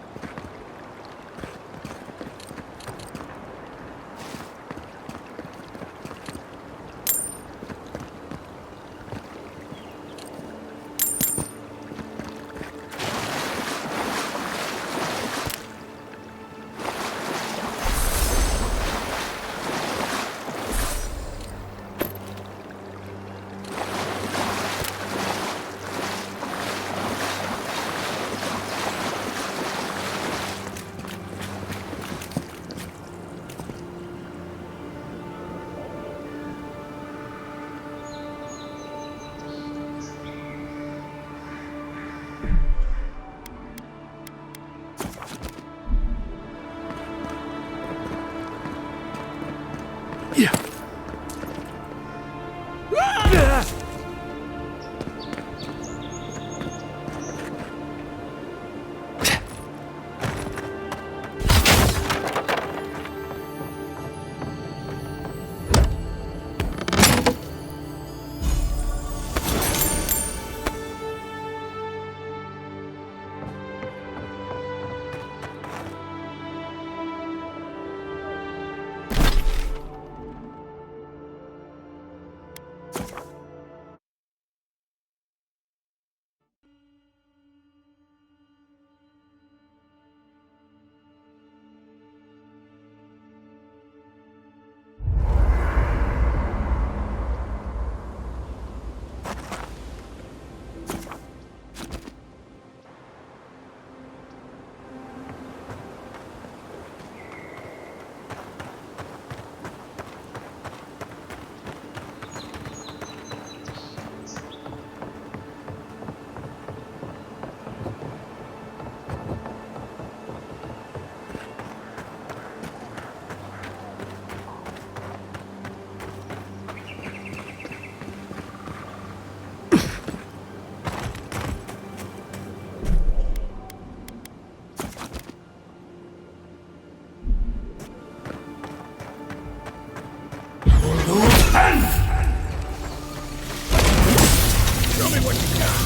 Show me what you got!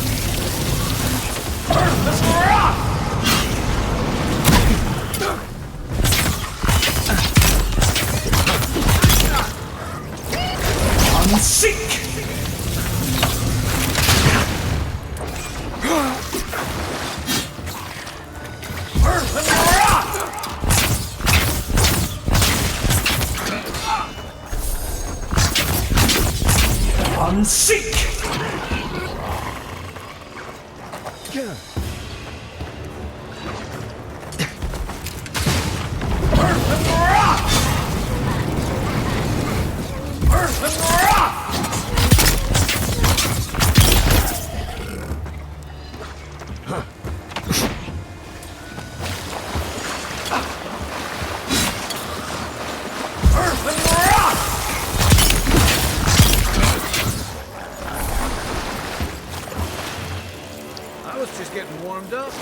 Earth and rock! Unseek! Earth and rock! Unseek! Earth and rock! Earth and rock! Earth and rock! I was just getting warmed up.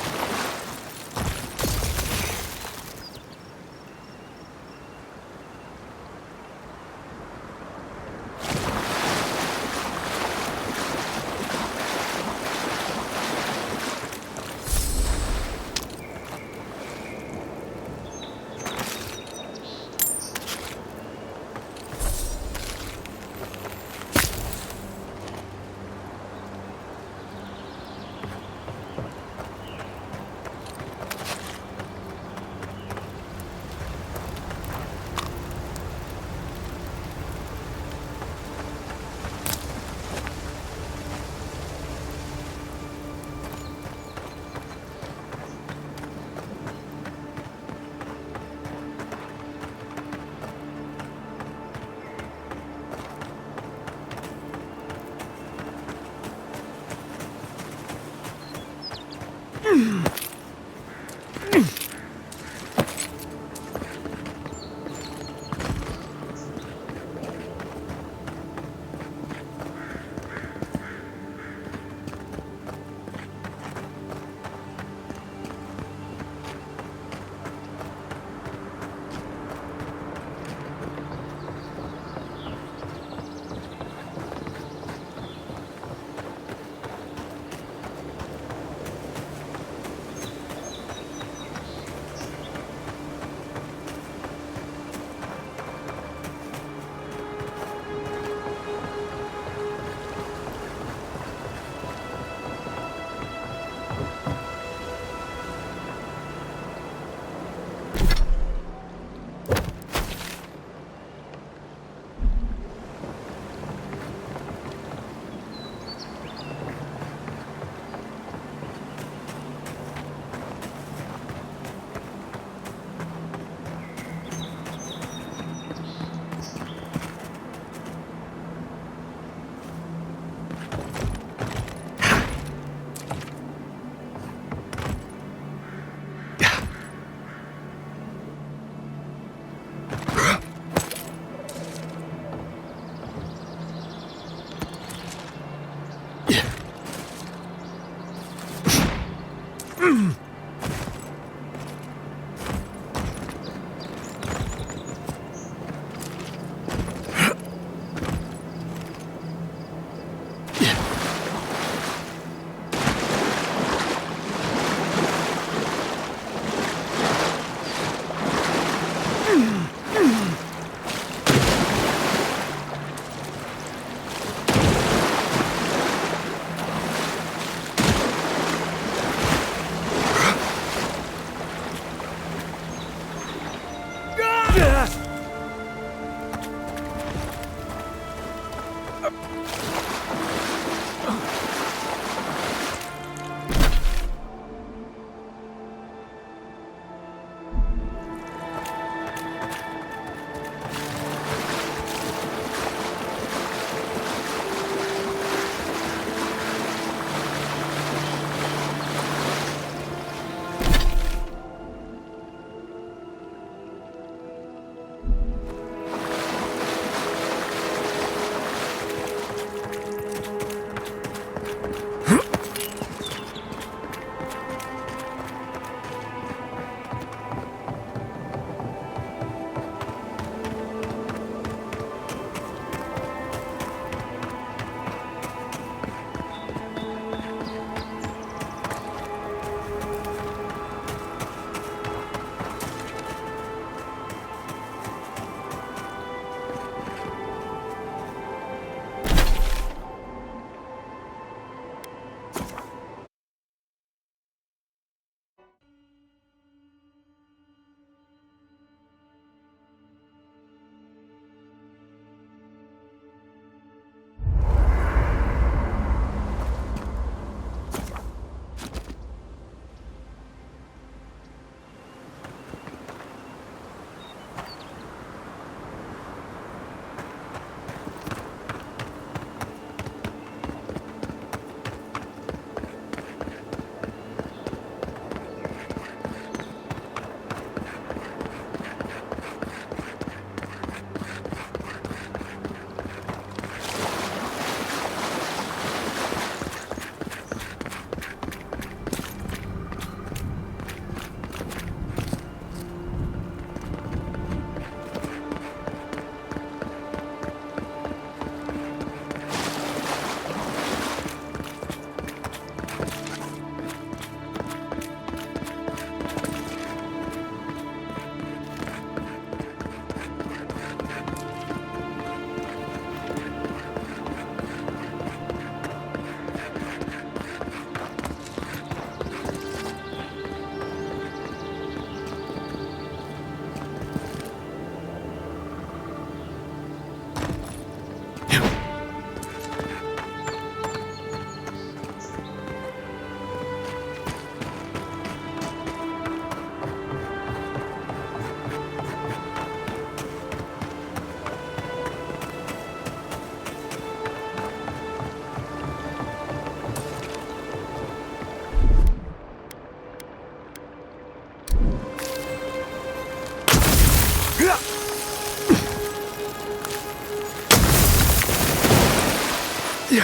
We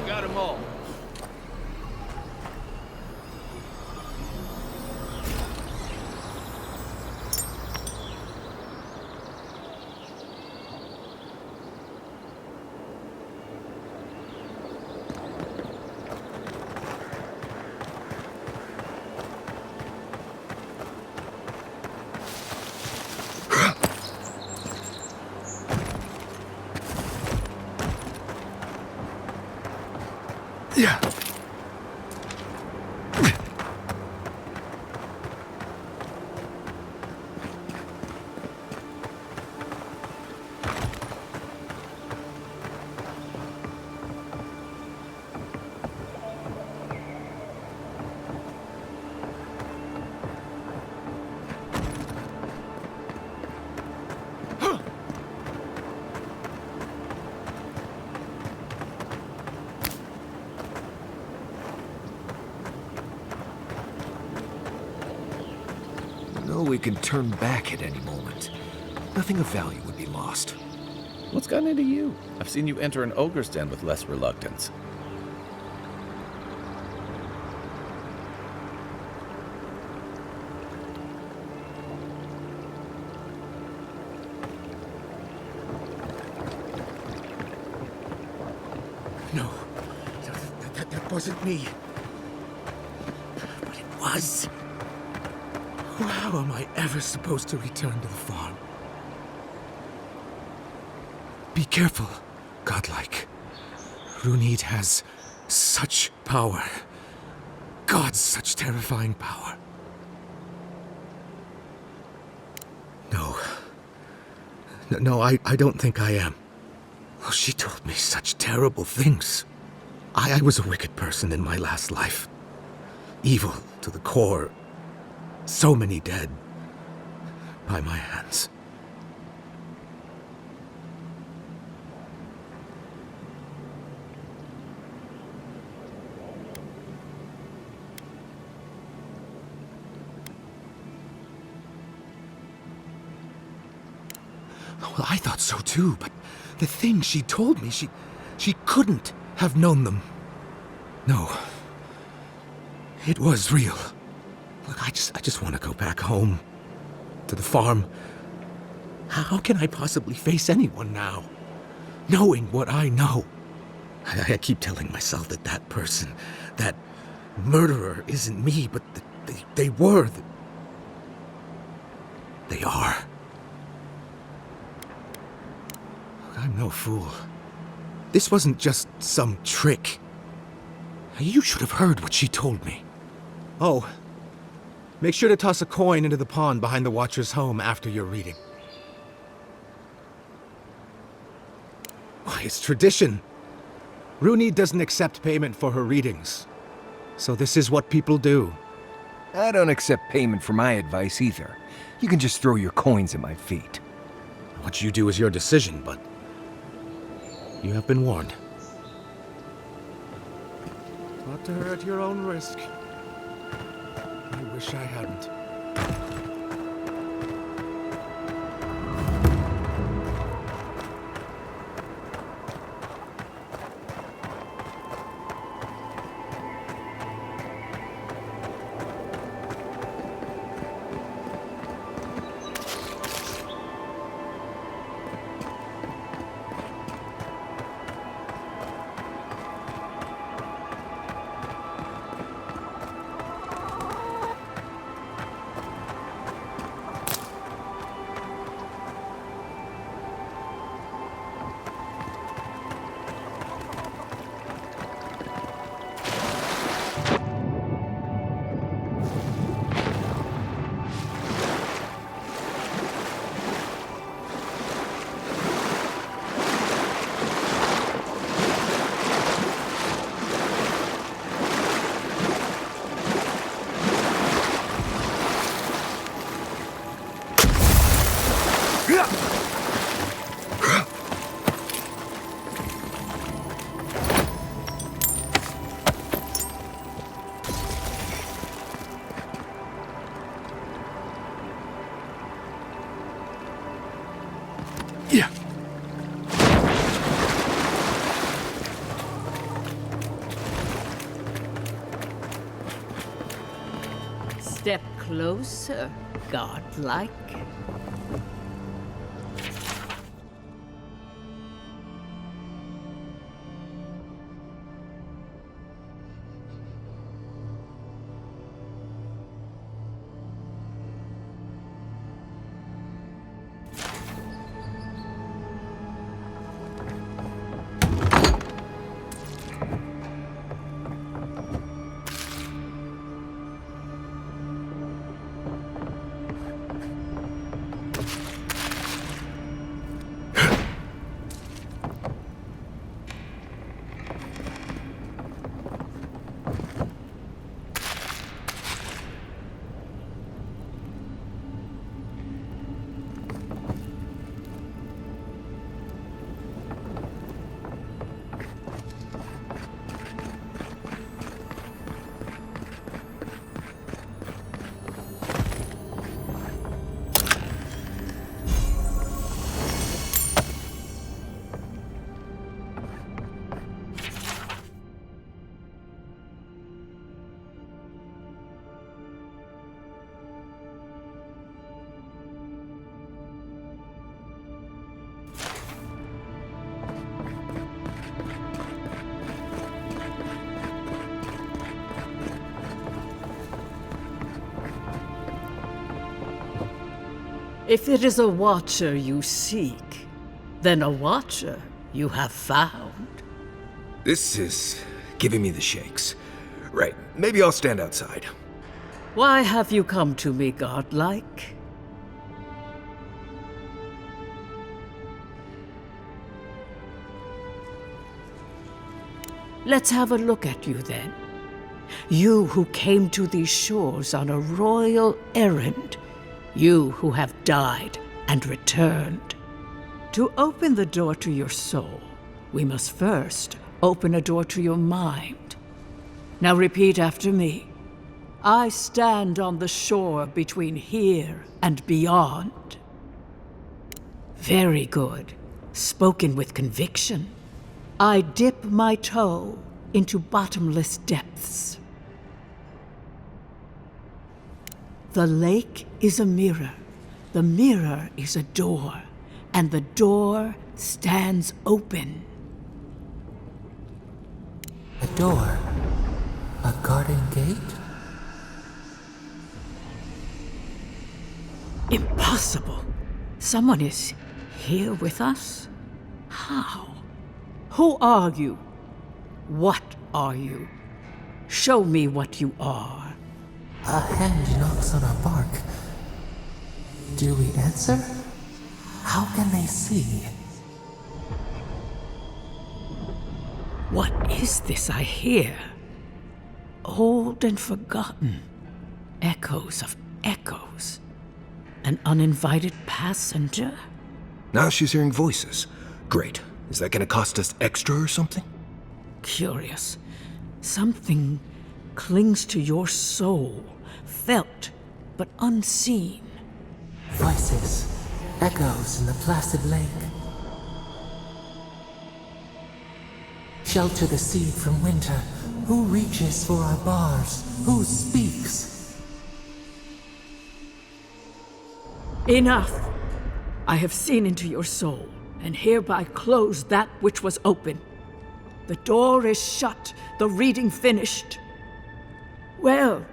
got 'em all. Yeah. We can turn back at any moment. Nothing of value would be lost. What's gotten into you? I've seen you enter an ogre's den with less reluctance. No, that wasn't me. But it was. How am I ever supposed to return to the farm? Be careful, godlike. Runid has such power. God, such terrifying power. No, I don't think I am. Oh, she told me such terrible things. I was a wicked person in my last life. Evil to the core. So many dead. By my hands. Well, I thought so too, but the things she told me, she couldn't have known them. No. It was real. Look, I just want to go back home. To the farm. How can I possibly face anyone now? Knowing what I know. I keep telling myself that that person, that murderer isn't me, but they were. They are. Look, I'm no fool. This wasn't just some trick. You should have heard what she told me. Oh, make sure to toss a coin into the pond behind the Watcher's home after your reading. Why, it's tradition. Rooney doesn't accept payment for her readings. So this is what people do. I don't accept payment for my advice either. You can just throw your coins at my feet. What you do is your decision, but you have been warned. Talk to her at your own risk. I wish I hadn't. Step closer, godlike. If it is a watcher you seek, then a watcher you have found. This is giving me the shakes. Right, maybe I'll stand outside. Why have you come to me, godlike? Let's have a look at you then. You who came to these shores on a royal errand. You who have died and returned. To open the door to your soul, we must first open a door to your mind. Now repeat after me. I stand on the shore between here and beyond. Very good. Spoken with conviction. I dip my toe into bottomless depths. The lake is a mirror. The mirror is a door. And the door stands open. A door? A garden gate? Impossible. Someone is here with us? How? Who are you? What are you? Show me what you are. A hand knocks on our bark. Do we answer? How can they see? What is this I hear? old and forgotten. Echoes of echoes. An uninvited passenger? Now she's hearing voices. Great. Is that gonna cost us extra or something? Curious. Something clings to your soul, felt but unseen. Voices, echoes in the placid lake. Shelter the seed from winter. Who reaches for our bars? Who speaks? Enough! I have seen into your soul, and hereby close that which was open. The door is shut, the reading finished. Well,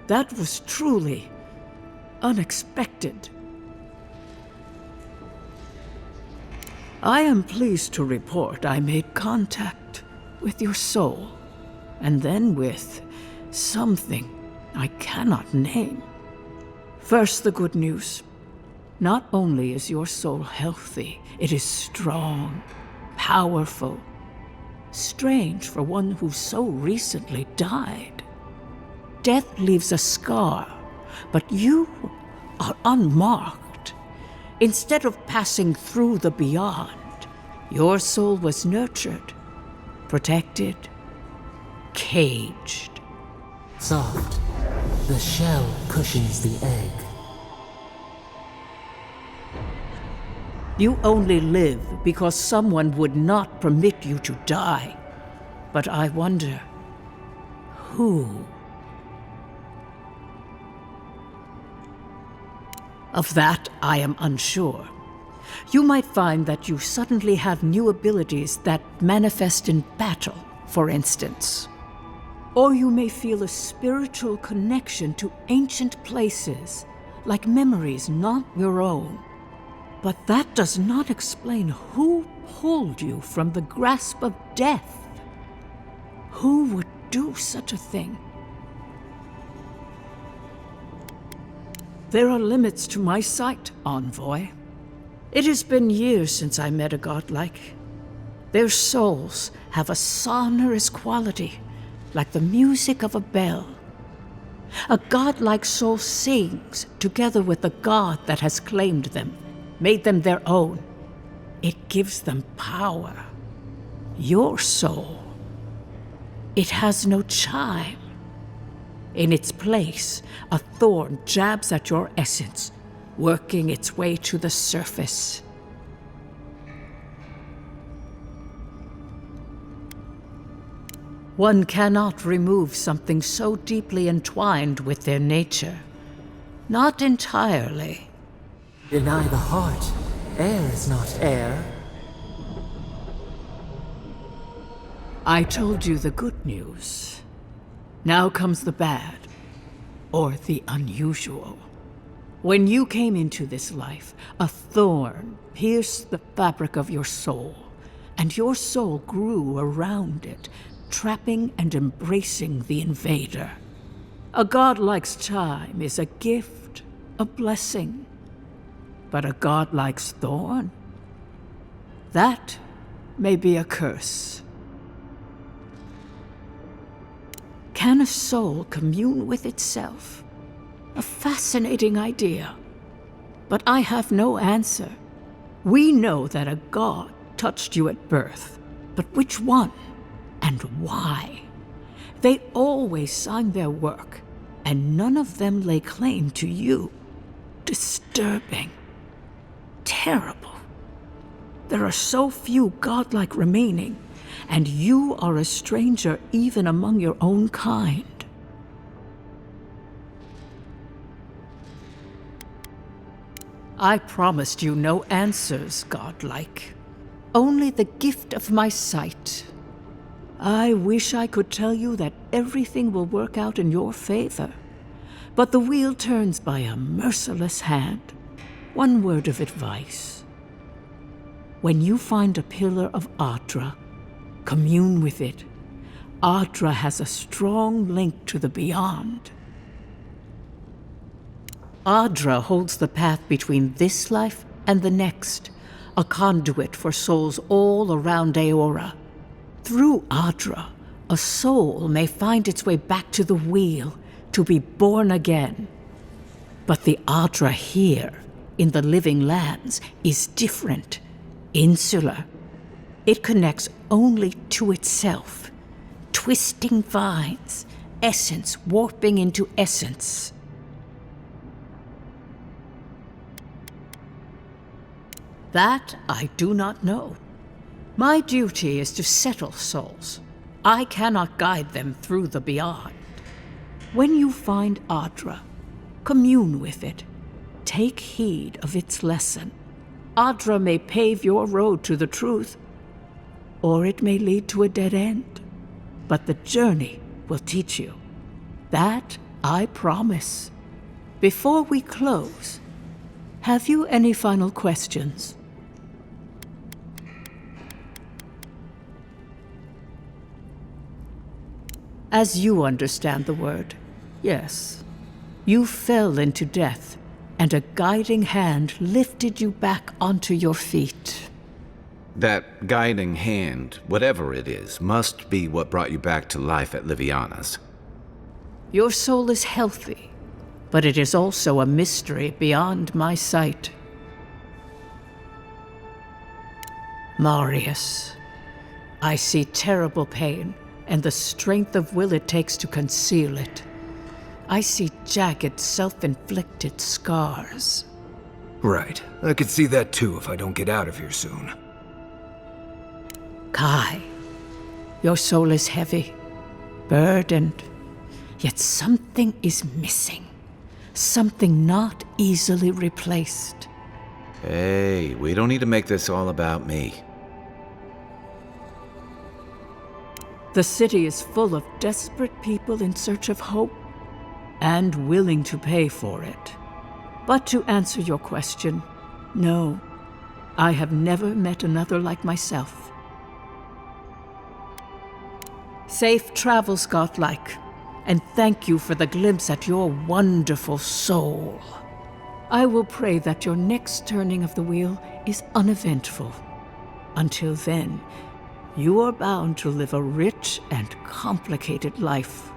that was truly unexpected. I am pleased to report I made contact with your soul, and then with something I cannot name. First, the good news. Not only is your soul healthy, it is strong, powerful. Strange for one who so recently died. Death leaves a scar, but you are unmarked. Instead of passing through the beyond, your soul was nurtured, protected, caged. Soft. The shell cushions the egg. You only live because someone would not permit you to die. But I wonder, who? Of that, I am unsure. You might find that you suddenly have new abilities that manifest in battle, for instance. Or you may feel a spiritual connection to ancient places, like memories not your own. But that does not explain who pulled you from the grasp of death. Who would do such a thing? There are limits to my sight, Envoy. It has been years since I met a godlike. Their souls have a sonorous quality, like the music of a bell. A godlike soul sings together with the god that has claimed them, made them their own. It gives them power. Your soul, it has no chime. In its place, a thorn jabs at your essence, working its way to the surface. One cannot remove something so deeply entwined with their nature. Not entirely. Deny the heart. Air is not air. I told you the good news. Now comes the bad, or the unusual. When you came into this life, a thorn pierced the fabric of your soul, and your soul grew around it, trapping and embracing the invader. A godlike's chime is a gift, a blessing. But a godlike's thorn? That may be a curse. Can a soul commune with itself? A fascinating idea. But I have no answer. We know that a god touched you at birth, but which one and why? They always signed their work, and none of them lay claim to you. Disturbing. Terrible. There are so few godlike remaining, and you are a stranger even among your own kind. I promised you no answers, godlike. Only the gift of my sight. I wish I could tell you that everything will work out in your favor. But the wheel turns by a merciless hand. One word of advice. When you find a pillar of Adra, commune with it. Adra has a strong link to the beyond. Adra holds the path between this life and the next, a conduit for souls all around Aora. Through Adra, A soul may find its way back to the wheel to be born again. But the Adra here, in the living lands, is different, insular. It connects only to itself, twisting vines, essence warping into essence. That I do not know. My duty is to settle souls. I cannot guide them through the beyond. When you find Adra, commune with it. Take heed of its lesson. Adra may pave your road to the truth, or it may lead to a dead end. But the journey will teach you. That I promise. Before we close, have you any final questions? As you understand the word, yes. You fell into death, and a guiding hand lifted you back onto your feet. That guiding hand, whatever it is, must be what brought you back to life at Liviana's. Your soul is healthy, but it is also a mystery beyond my sight. Marius, I see terrible pain and the strength of will it takes to conceal it. I see jagged, self-inflicted scars. Right. I could see that too if I don't get out of here soon. Kai, your soul is heavy, burdened, yet something is missing. Something not easily replaced. Hey, we don't need to make this all about me. The city is full of desperate people in search of hope and willing to pay for it. But to answer your question, no, I have never met another like myself. Safe travels, Godlike, and thank you for the glimpse at your wonderful soul. I will pray that your next turning of the wheel is uneventful. Until then, you are bound to live a rich and complicated life.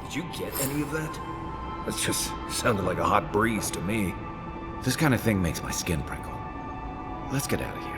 Did you get any of that? That just sounded like a hot breeze to me. This kind of thing makes my skin prickle. Let's get out of here.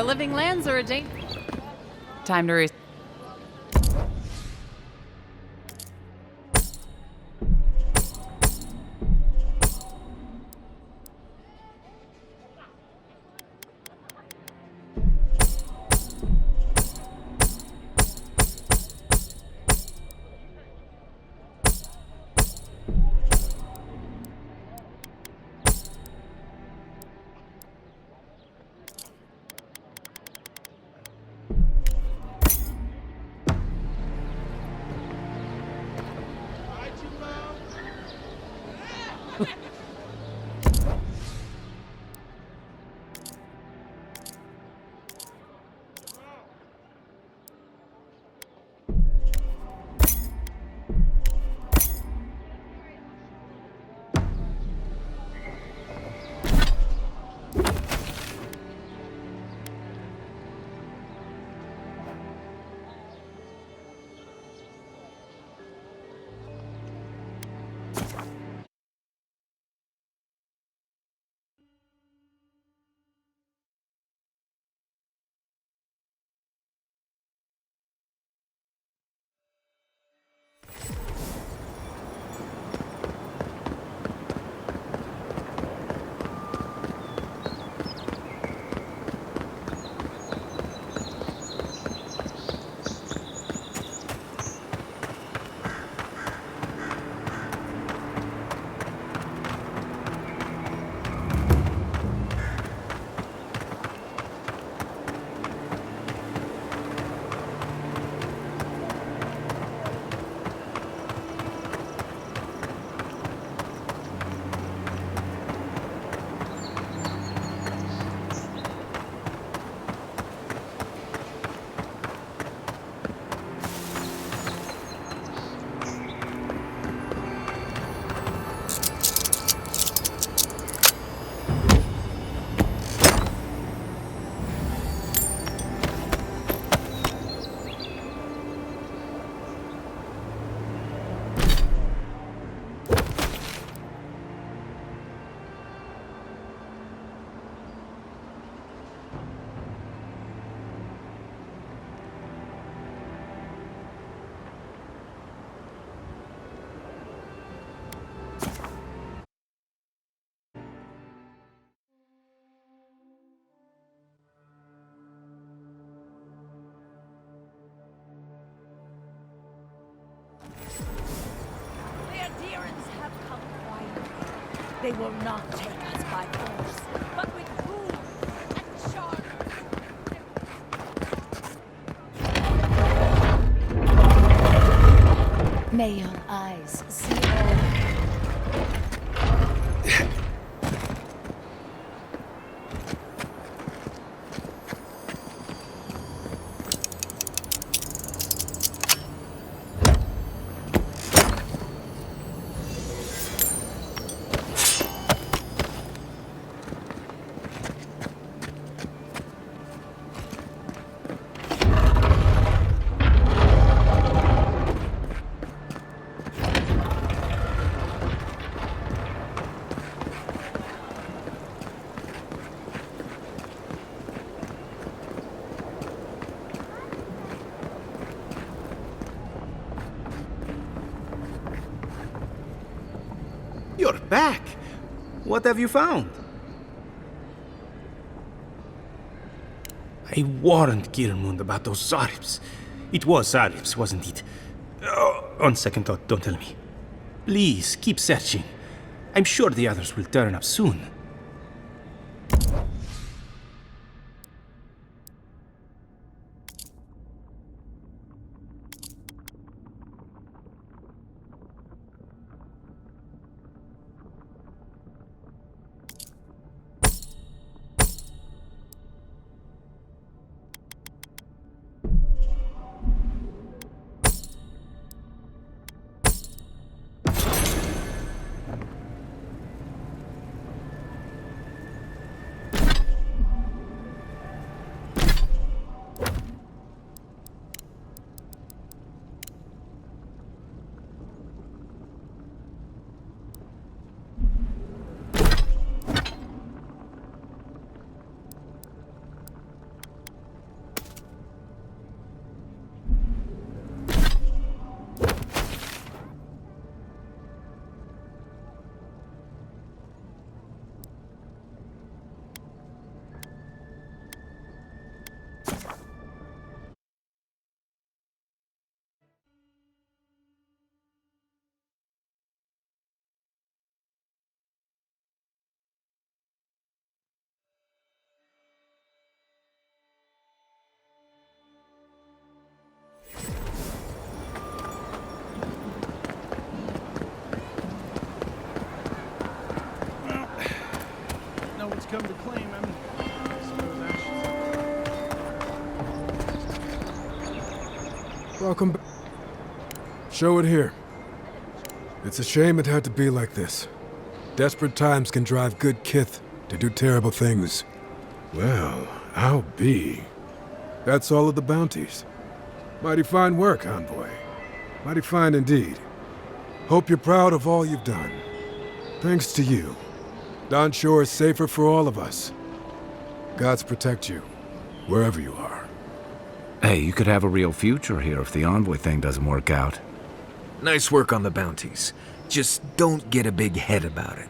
living lands are a Time to They will not take us by force, but with rule and charter. May your eyes see all. You're back! What have you found? I warned Kirmund about those Zaribs. It was Zaribs, wasn't it? Oh, on second thought, don't tell me. Please, keep searching. I'm sure the others will turn up soon. come to claim him, I suppose I should. Welcome back. Show it here. It's a shame it had to be like this. Desperate times can drive good kith to do terrible things. Well, I'll be. That's all of the bounties. Mighty fine work, Envoy. Mighty fine indeed. Hope you're proud of all you've done. Thanks to you, Don Shore is safer for all of us. Gods protect you, wherever you are. Hey, you could have a real future here if the Envoy thing doesn't work out. Nice work on the bounties. Just don't get a big head about it.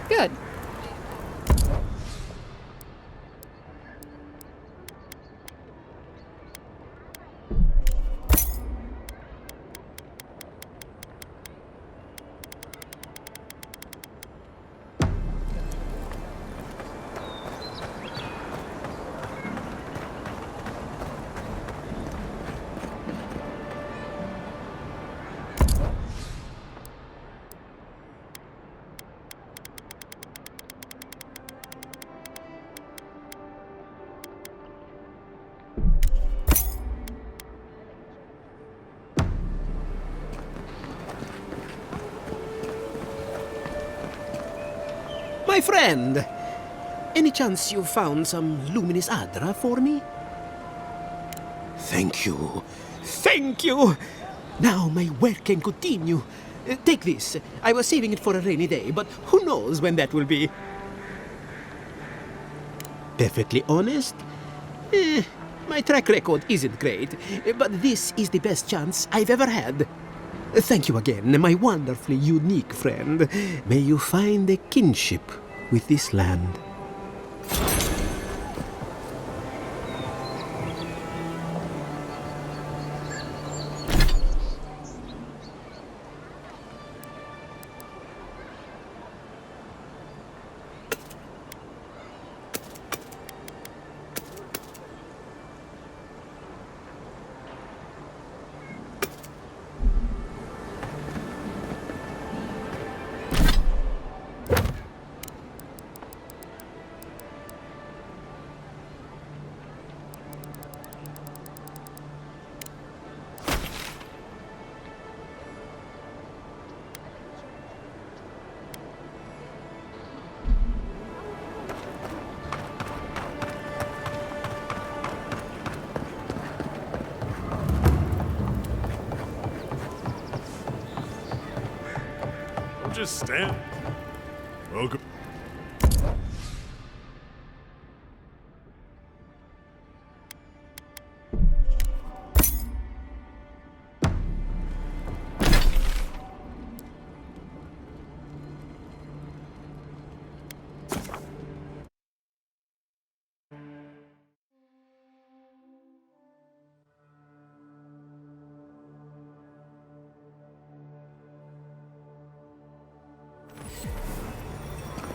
Good. My friend! Any chance you found some luminous Adra for me? Thank you. Thank you! Now my work can continue. Take this. I was saving it for a rainy day, but who knows when that will be. Perfectly honest? My track record isn't great, but this is the best chance I've ever had. Thank you again, my wonderfully unique friend. May you find a kinship with this land. Just stand. Welcome.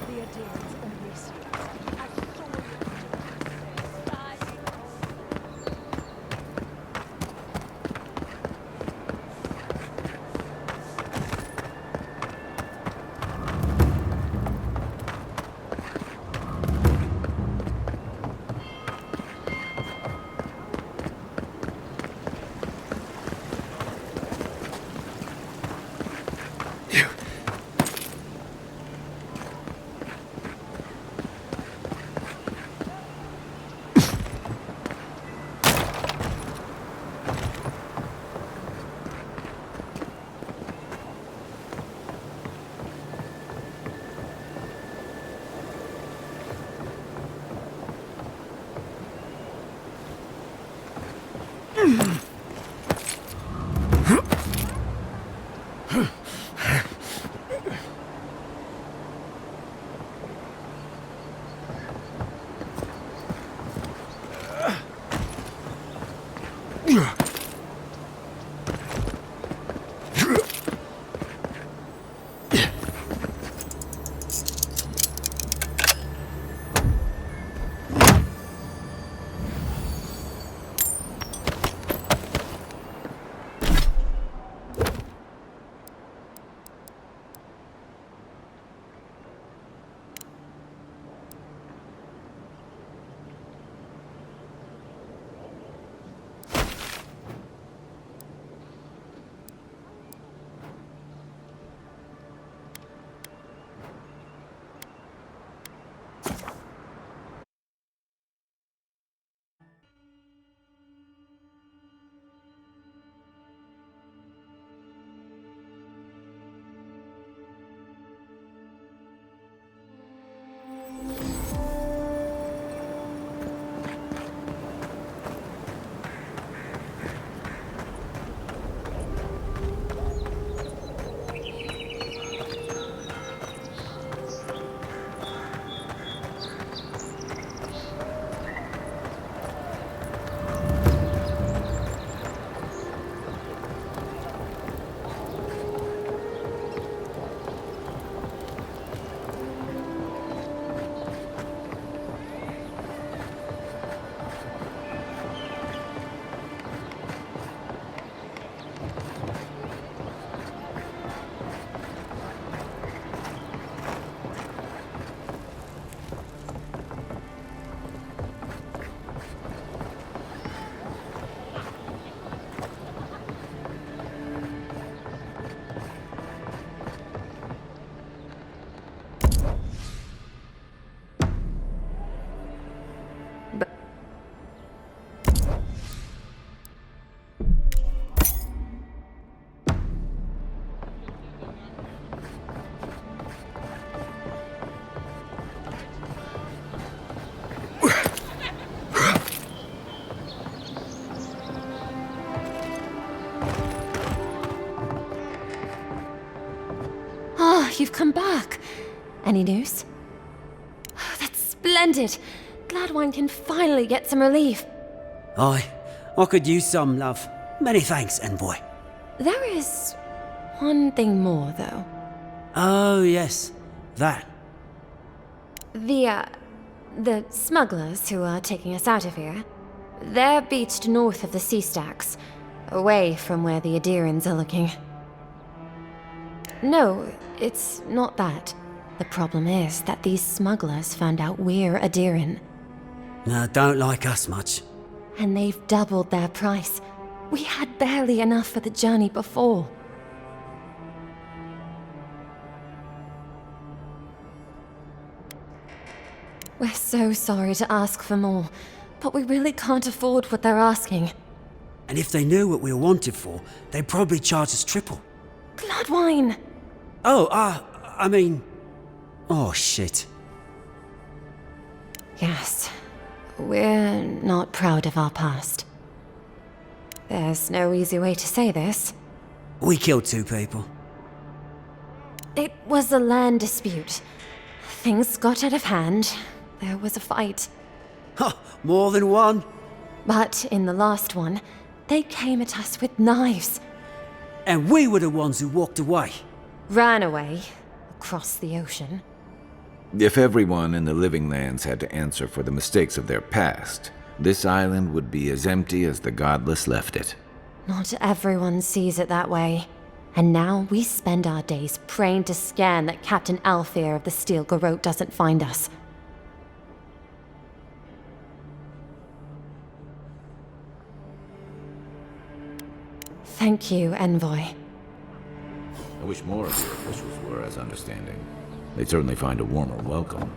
The adherents only streets. I saw you've come back. Any news? Oh, that's splendid. Gladwine can finally get some relief. Aye, I could use some, love. Many thanks, envoy. There is one thing more, though. Oh, yes. That. The smugglers who are taking us out of here, they're beached north of the sea stacks, away from where the Adirans are looking. No, it's not that. The problem is that these smugglers found out we're Adiran. No, don't like us much. And they've doubled their price. We had barely enough for the journey before. We're so sorry to ask for more, but we really can't afford what they're asking. And if they knew what we were wanted for, they'd probably charge us triple. Gladwine! Oh, I mean... Oh, shit. Yes. We're not proud of our past. There's no easy way to say this. We killed 2 people. It was a land dispute. Things got out of hand. There was a fight. Huh, more than one? But in the last one, they came at us with knives. And we were the ones who walked away. Ran away. Across the ocean. If everyone in the Living Lands had to answer for the mistakes of their past, this island would be as empty as the Godless left it. Not everyone sees it that way. And now we spend our days praying to Scan that Captain Alfear of the Steel Garrote doesn't find us. Thank you, Envoy. I wish more of your officials were as understanding. They'd certainly find a warmer welcome.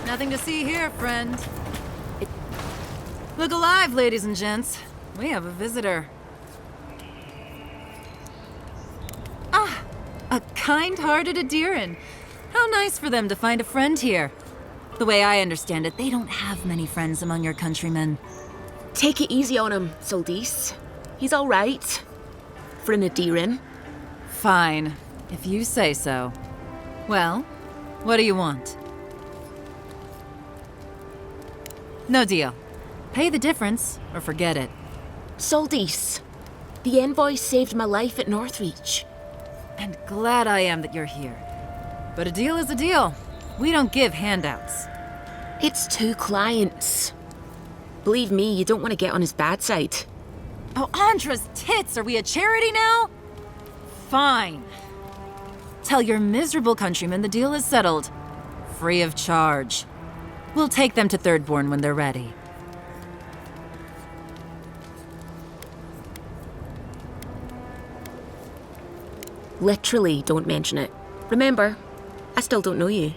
Nothing to see here, friend. Look alive, ladies and gents. We have a visitor. Ah, a kind-hearted Adiran. How nice for them to find a friend here. The way I understand it, they don't have many friends among your countrymen. Take it easy on him, Soldis. He's all right. For an Adiran. Fine, if you say so. Well, what do you want? No deal. Pay the difference, or forget it. Soldis, the envoy saved my life at Northreach. And glad I am that you're here. But a deal is a deal. We don't give handouts. It's 2 clients. Believe me, you don't want to get on his bad side. Oh, Andra's tits! Are we a charity now? Fine. Tell your miserable countrymen the deal is settled. Free of charge. We'll take them to Thirdborn when they're ready. Literally, don't mention it. Remember, I still don't know you.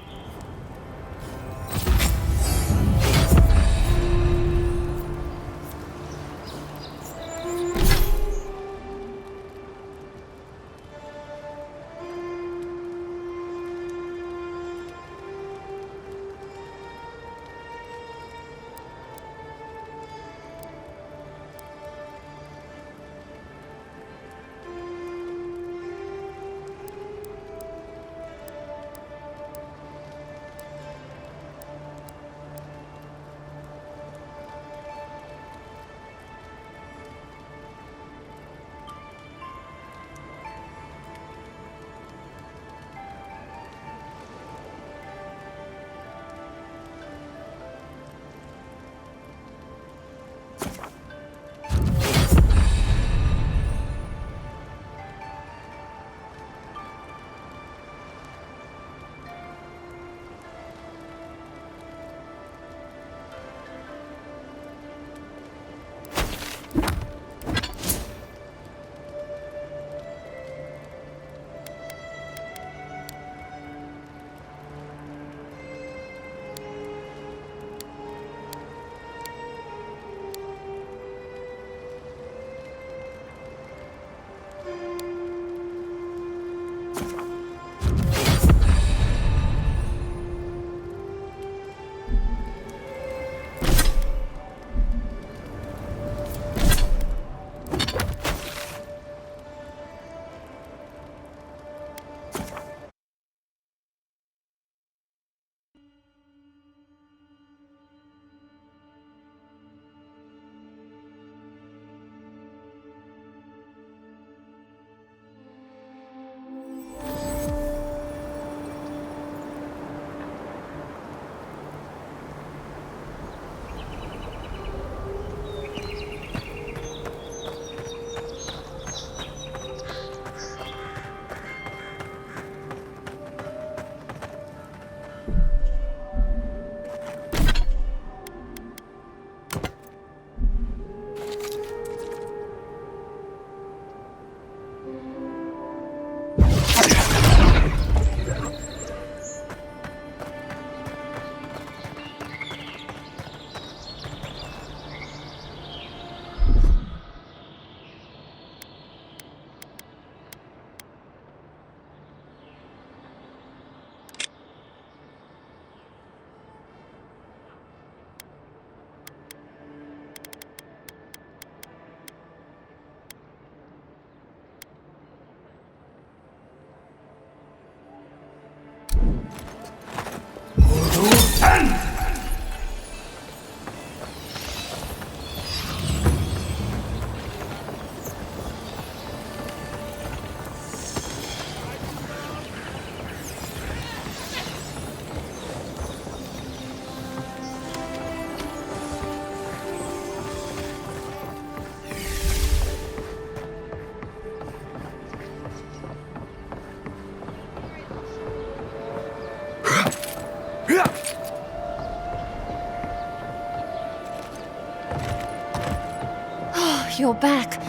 you're back.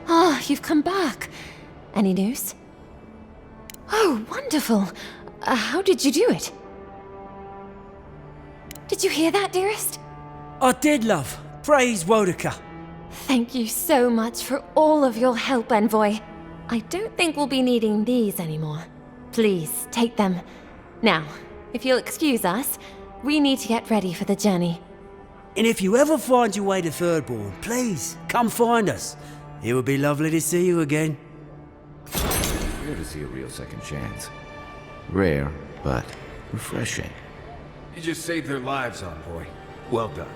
Ah, you've come back. Any news? Oh, wonderful. How did you do it? Did you hear that, dearest? I did, love. Praise Wodaka. Thank you so much for all of your help, Envoy. I don't think we'll be needing these anymore. Please, take them. Now, if you'll excuse us, we need to get ready for the journey. And if you ever find your way to Thirdborn, please, come find us. It would be lovely to see you again. Rare to see a real second chance. Rare, but refreshing. You just saved their lives, Envoy. Well done.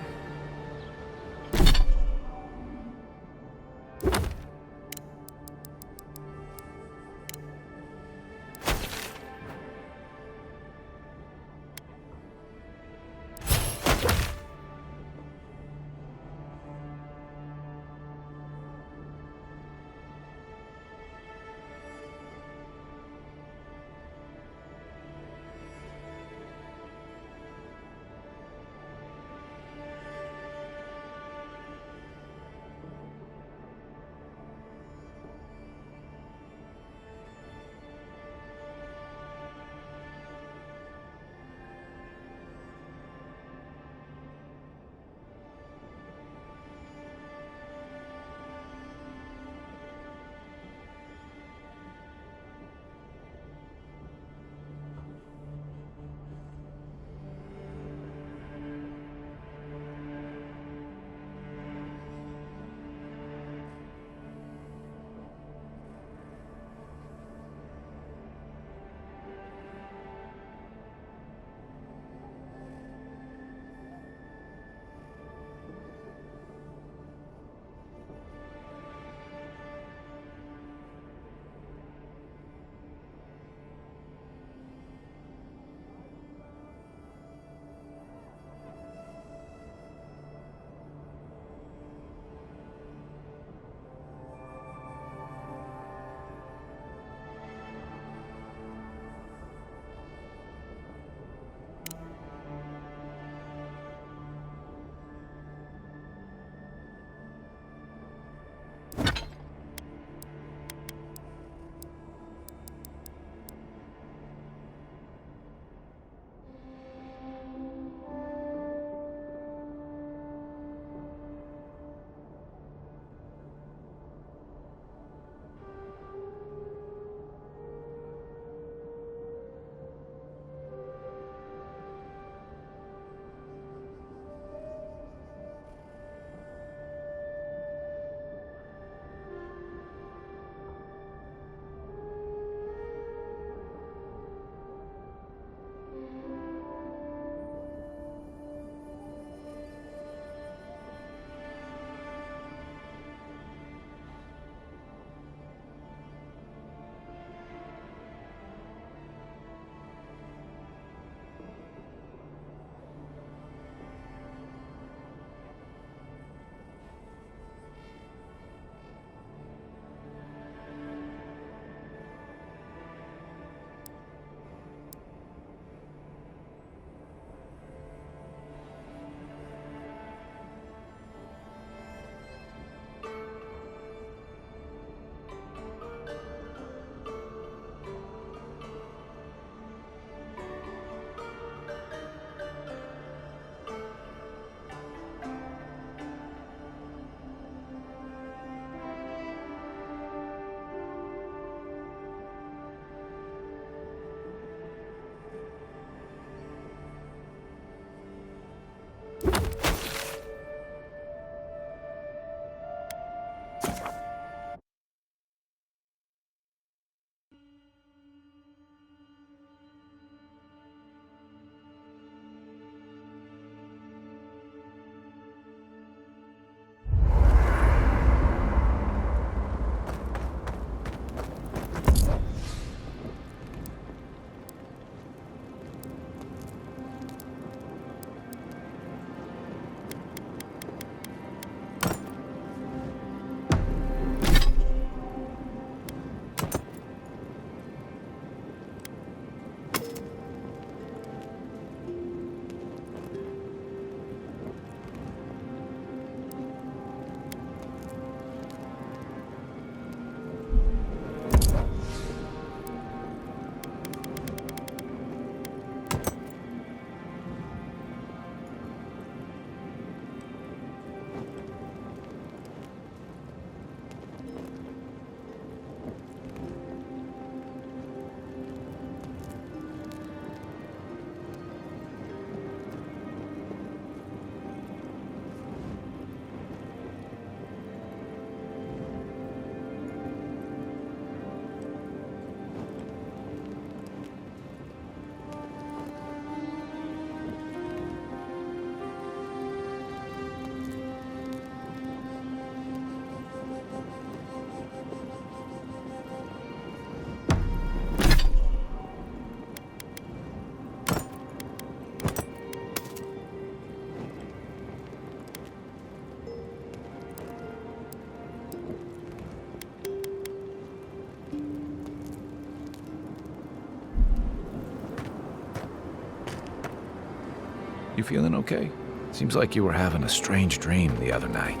You feeling okay? Seems like you were having a strange dream the other night.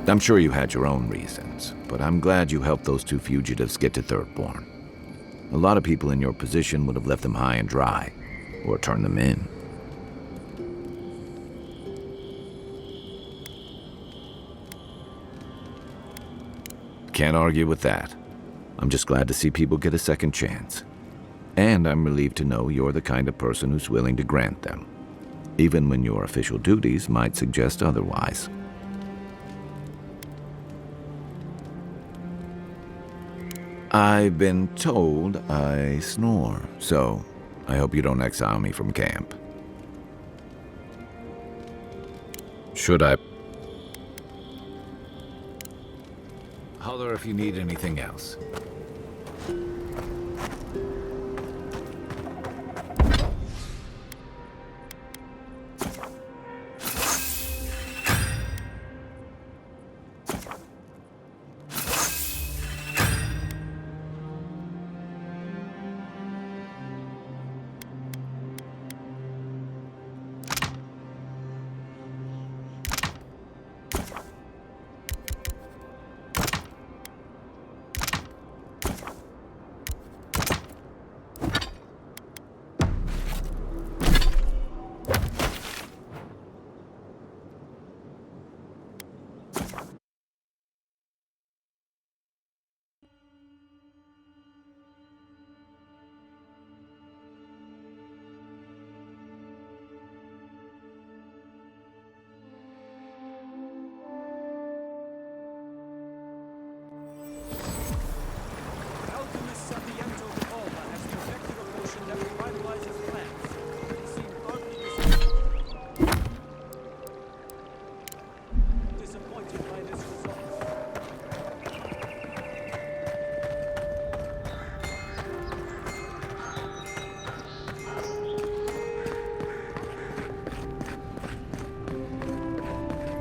I'm sure you had your own reasons, but I'm glad you helped those two fugitives get to Thirdborn. A lot of people in your position would have left them high and dry, or turned them in. Can't argue with that. I'm just glad to see people get a second chance. And I'm relieved to know you're the kind of person who's willing to grant them, even when your official duties might suggest otherwise. I've been told I snore, so I hope you don't exile me from camp. Should I? Holler if you need anything else.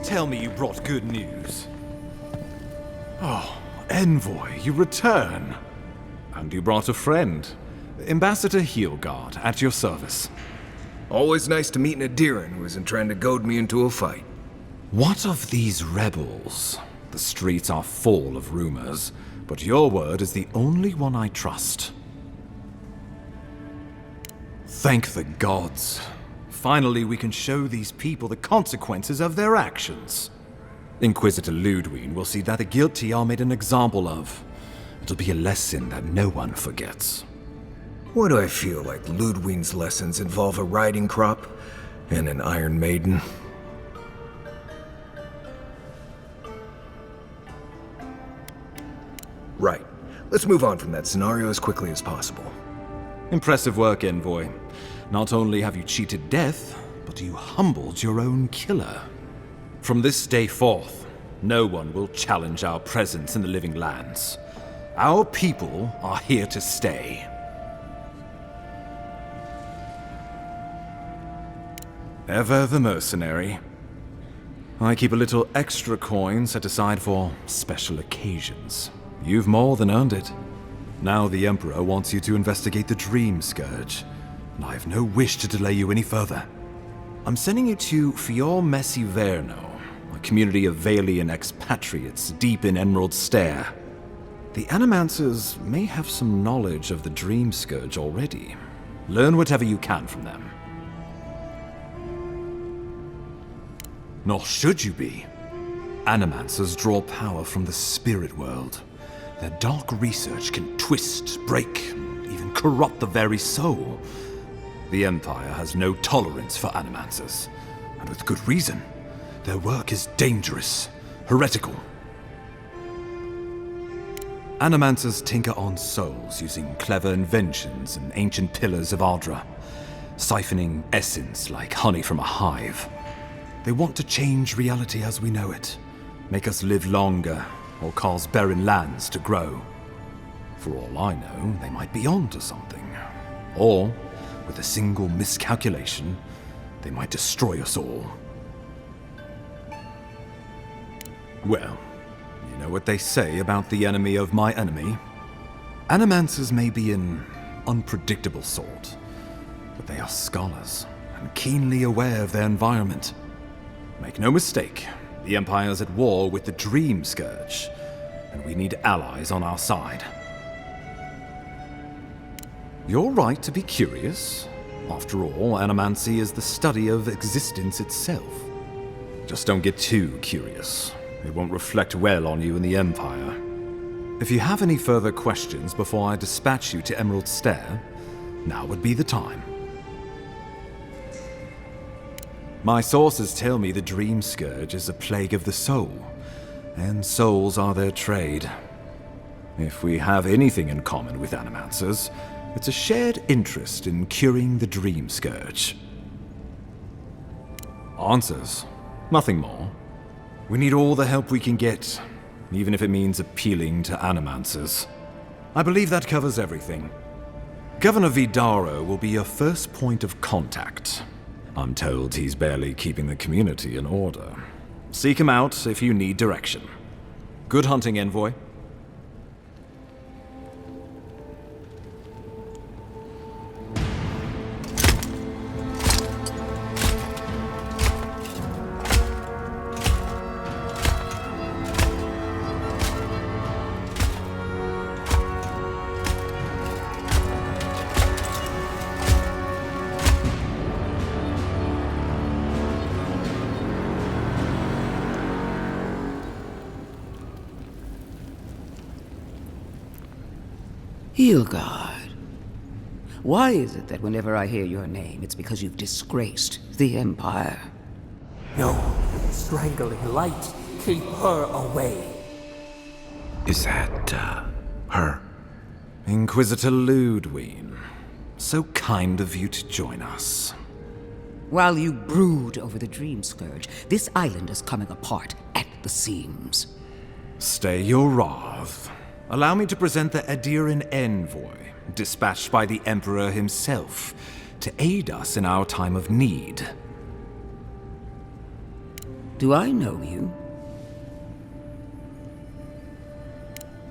Tell me you brought good news. Oh, Envoy, you return. And you brought a friend. Ambassador Heelguard, at your service. Always nice to meet an Adiran who isn't trying to goad me into a fight. What of these rebels? The streets are full of rumors, but your word is the only one I trust. Thank the gods. Finally, we can show these people the consequences of their actions. Inquisitor Ludwig will see that the guilty are made an example of. It'll be a lesson that no one forgets. Why do I feel like Ludwig's lessons involve a riding crop and an Iron Maiden? Right. Let's move on from that scenario as quickly as possible. Impressive work, Envoy. Not only have you cheated death, but you humbled your own killer. From this day forth, no one will challenge our presence in the living lands. Our people are here to stay. Ever the mercenary. I keep a little extra coin set aside for special occasions. You've more than earned it. Now the Emperor wants you to investigate the Dream Scourge, and I have no wish to delay you any further. I'm sending you to Fior Messi Verno, a community of Valian expatriates deep in Emerald Stair. The Animancers may have some knowledge of the Dream Scourge already. Learn whatever you can from them. Nor should you be. Animancers draw power from the spirit world. Their dark research can twist, break, and even corrupt the very soul. The Empire has no tolerance for Animancers, and with good reason. Their work is dangerous, heretical. Animancers tinker on souls using clever inventions and ancient pillars of Ardra, siphoning essence like honey from a hive. They want to change reality as we know it, make us live longer, or cause barren lands to grow. For all I know, they might be on to something. Or, with a single miscalculation, they might destroy us all. Well, you know what they say about the enemy of my enemy? Animancers may be an unpredictable sort, but they are scholars, and keenly aware of their environment. Make no mistake, the Empire's at war with the Dream Scourge, and we need allies on our side. You're right to be curious. After all, animancy is the study of existence itself. Just don't get too curious. It won't reflect well on you in the Empire. If you have any further questions before I dispatch you to Emerald Stair, now would be the time. My sources tell me the Dream Scourge is a plague of the soul, and souls are their trade. If we have anything in common with animancers, it's a shared interest in curing the Dream Scourge. Answers. Nothing more. We need all the help we can get, even if it means appealing to animancers. I believe that covers everything. Governor Vidaro will be your first point of contact. I'm told he's barely keeping the community in order. Seek him out if you need direction. Good hunting, Envoy. Hilgard. Why is it that whenever I hear your name, it's because you've disgraced the Empire? No, strangling light. Keep her away. Is that, her? Inquisitor Ludwine. So kind of you to join us. While you brood over the Dream Scourge, this island is coming apart at the seams. Stay your wrath. Allow me to present the Adiran Envoy, dispatched by the Emperor himself, to aid us in our time of need. Do I know you?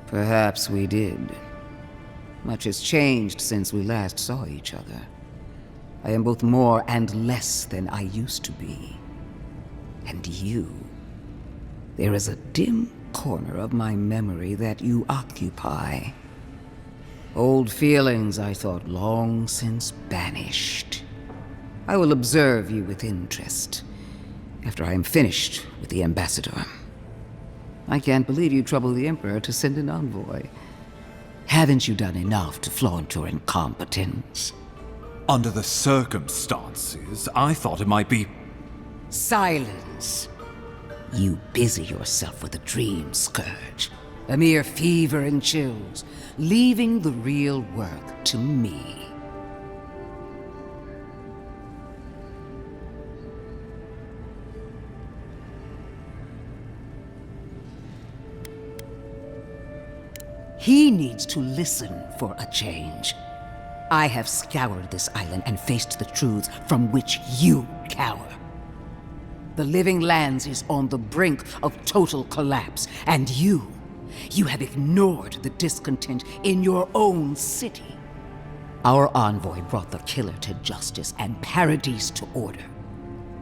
Perhaps we did. Much has changed since we last saw each other. I am both more and less than I used to be. And you. There is a dim corner of my memory that you occupy. Old feelings I thought long since banished. I will observe you with interest after I am finished with the ambassador. I can't believe you troubled the Emperor to send an envoy. Haven't you done enough to flaunt your incompetence? Under the circumstances, I thought it might be... Silence! You busy yourself with the Dream Scourge, a mere fever and chills, leaving the real work to me. He needs to listen for a change. I have scoured this island and faced the truths from which you cower. The Living Lands is on the brink of total collapse, and you have ignored the discontent in your own city. Our envoy brought the killer to justice and Paradise to order,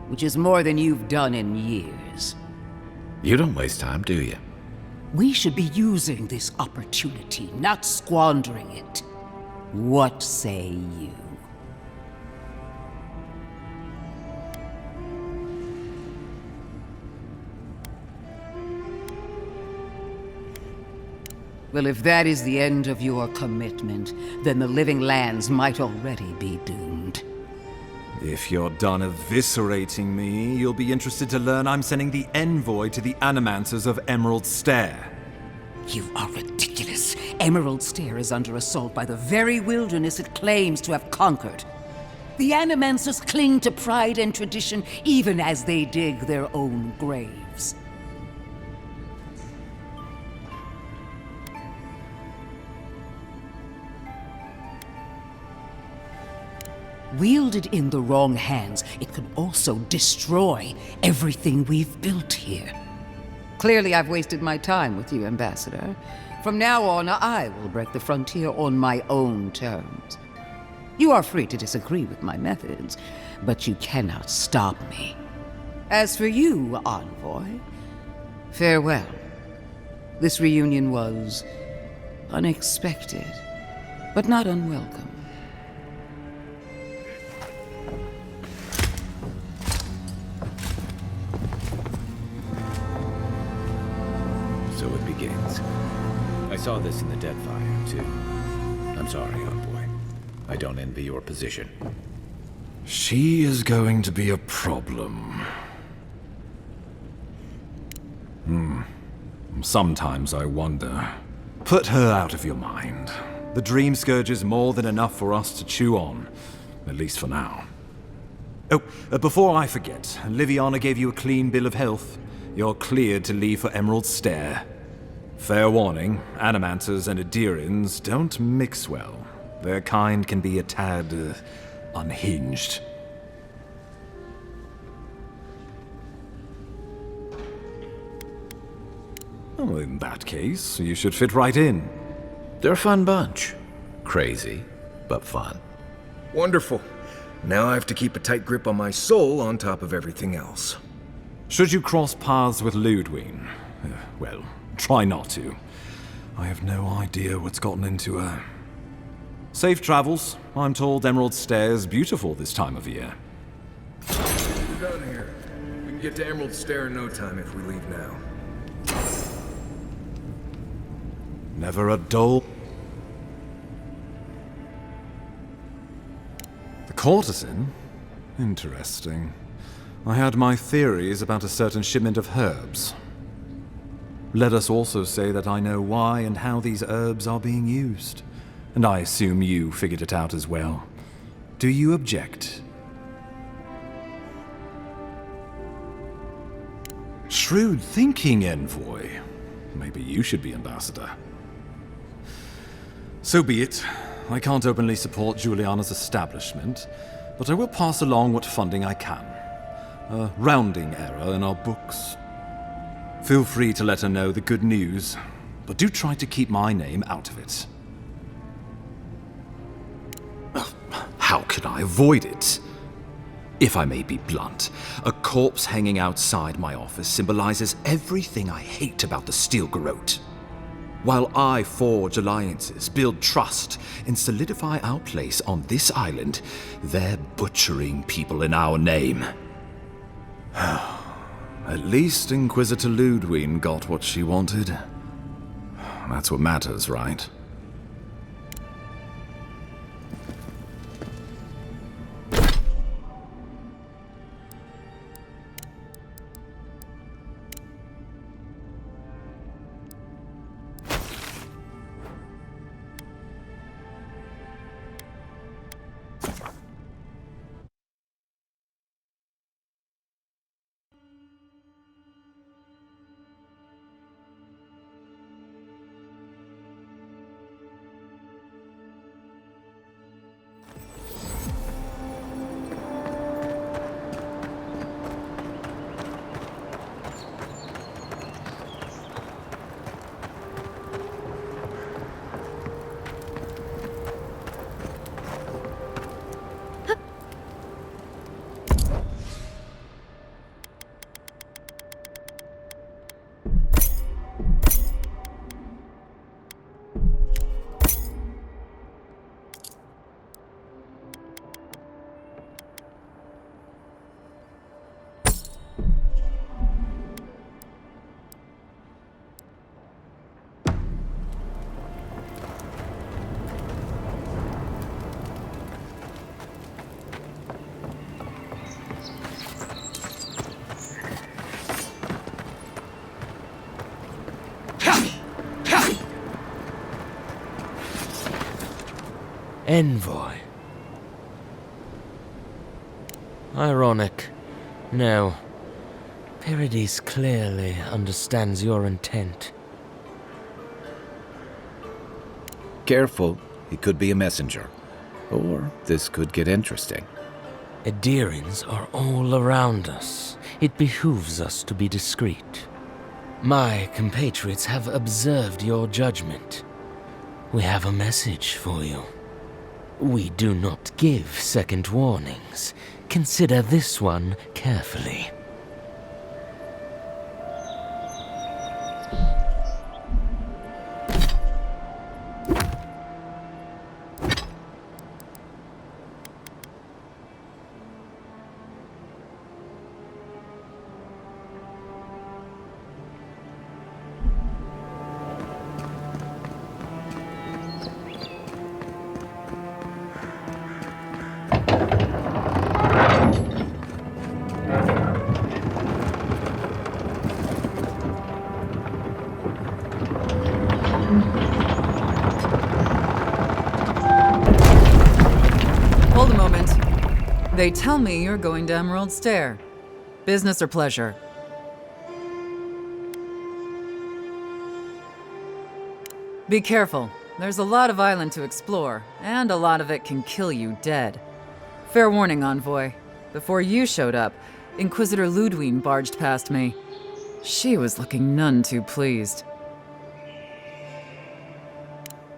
which is more than you've done in years. You don't waste time, do you? We should be using this opportunity, not squandering it. What say you? Well, if that is the end of your commitment, then the Living Lands might already be doomed. If you're done eviscerating me, you'll be interested to learn I'm sending the envoy to the Animancers of Emerald Stair. You are ridiculous. Emerald Stair is under assault by the very wilderness it claims to have conquered. The Animancers cling to pride and tradition even as they dig their own graves. Wielded in the wrong hands, it could also destroy everything we've built here. Clearly, I've wasted my time with you, Ambassador. From now on, I will break the frontier on my own terms. You are free to disagree with my methods, but you cannot stop me. As for you, Envoy, farewell. This reunion was unexpected, but not unwelcome. So it begins. I saw this in the Deadfire, too. I'm sorry, Envoy. I don't envy your position. She is going to be a problem. Sometimes I wonder. Put her out of your mind. The Dream Scourge is more than enough for us to chew on. At least for now. Oh, before I forget, Liviana gave you a clean bill of health. You're cleared to leave for Emerald Stair. Fair warning, Animancers and Adirians don't mix well. Their kind can be a tad, unhinged. Well, in that case, you should fit right in. They're a fun bunch. Crazy, but fun. Wonderful. Now I have to keep a tight grip on my soul on top of everything else. Should you cross paths with Ludwig, well, try not to. I have no idea what's gotten into her. Safe travels. I'm told Emerald Stair's beautiful this time of year. We're done here. We can get to Emerald Stair in no time if we leave now. Never a dull... The courtesan? Interesting. I had my theories about a certain shipment of herbs. Let us also say that I know why and how these herbs are being used. And I assume you figured it out as well. Do you object? Shrewd thinking, Envoy. Maybe you should be ambassador. So be it. I can't openly support Juliana's establishment, but I will pass along what funding I can. A rounding error in our books. Feel free to let her know the good news, but do try to keep my name out of it. How can I avoid it? If I may be blunt, a corpse hanging outside my office symbolizes everything I hate about the Steel Garrote. While I forge alliances, build trust, and solidify our place on this island, they're butchering people in our name. At least Inquisitor Ludwig got what she wanted. That's what matters, right? Envoy. Ironic. No. Paradis clearly understands your intent. Careful, he could be a messenger. Or this could get interesting. Adirians are all around us. It behooves us to be discreet. My compatriots have observed your judgment. We have a message for you. We do not give second warnings. Consider this one carefully. Hold a moment. They tell me you're going to Emerald Stair. Business or pleasure? Be careful. There's a lot of island to explore, and a lot of it can kill you dead. Fair warning, Envoy. Before you showed up, Inquisitor Ludwine barged past me. She was looking none too pleased.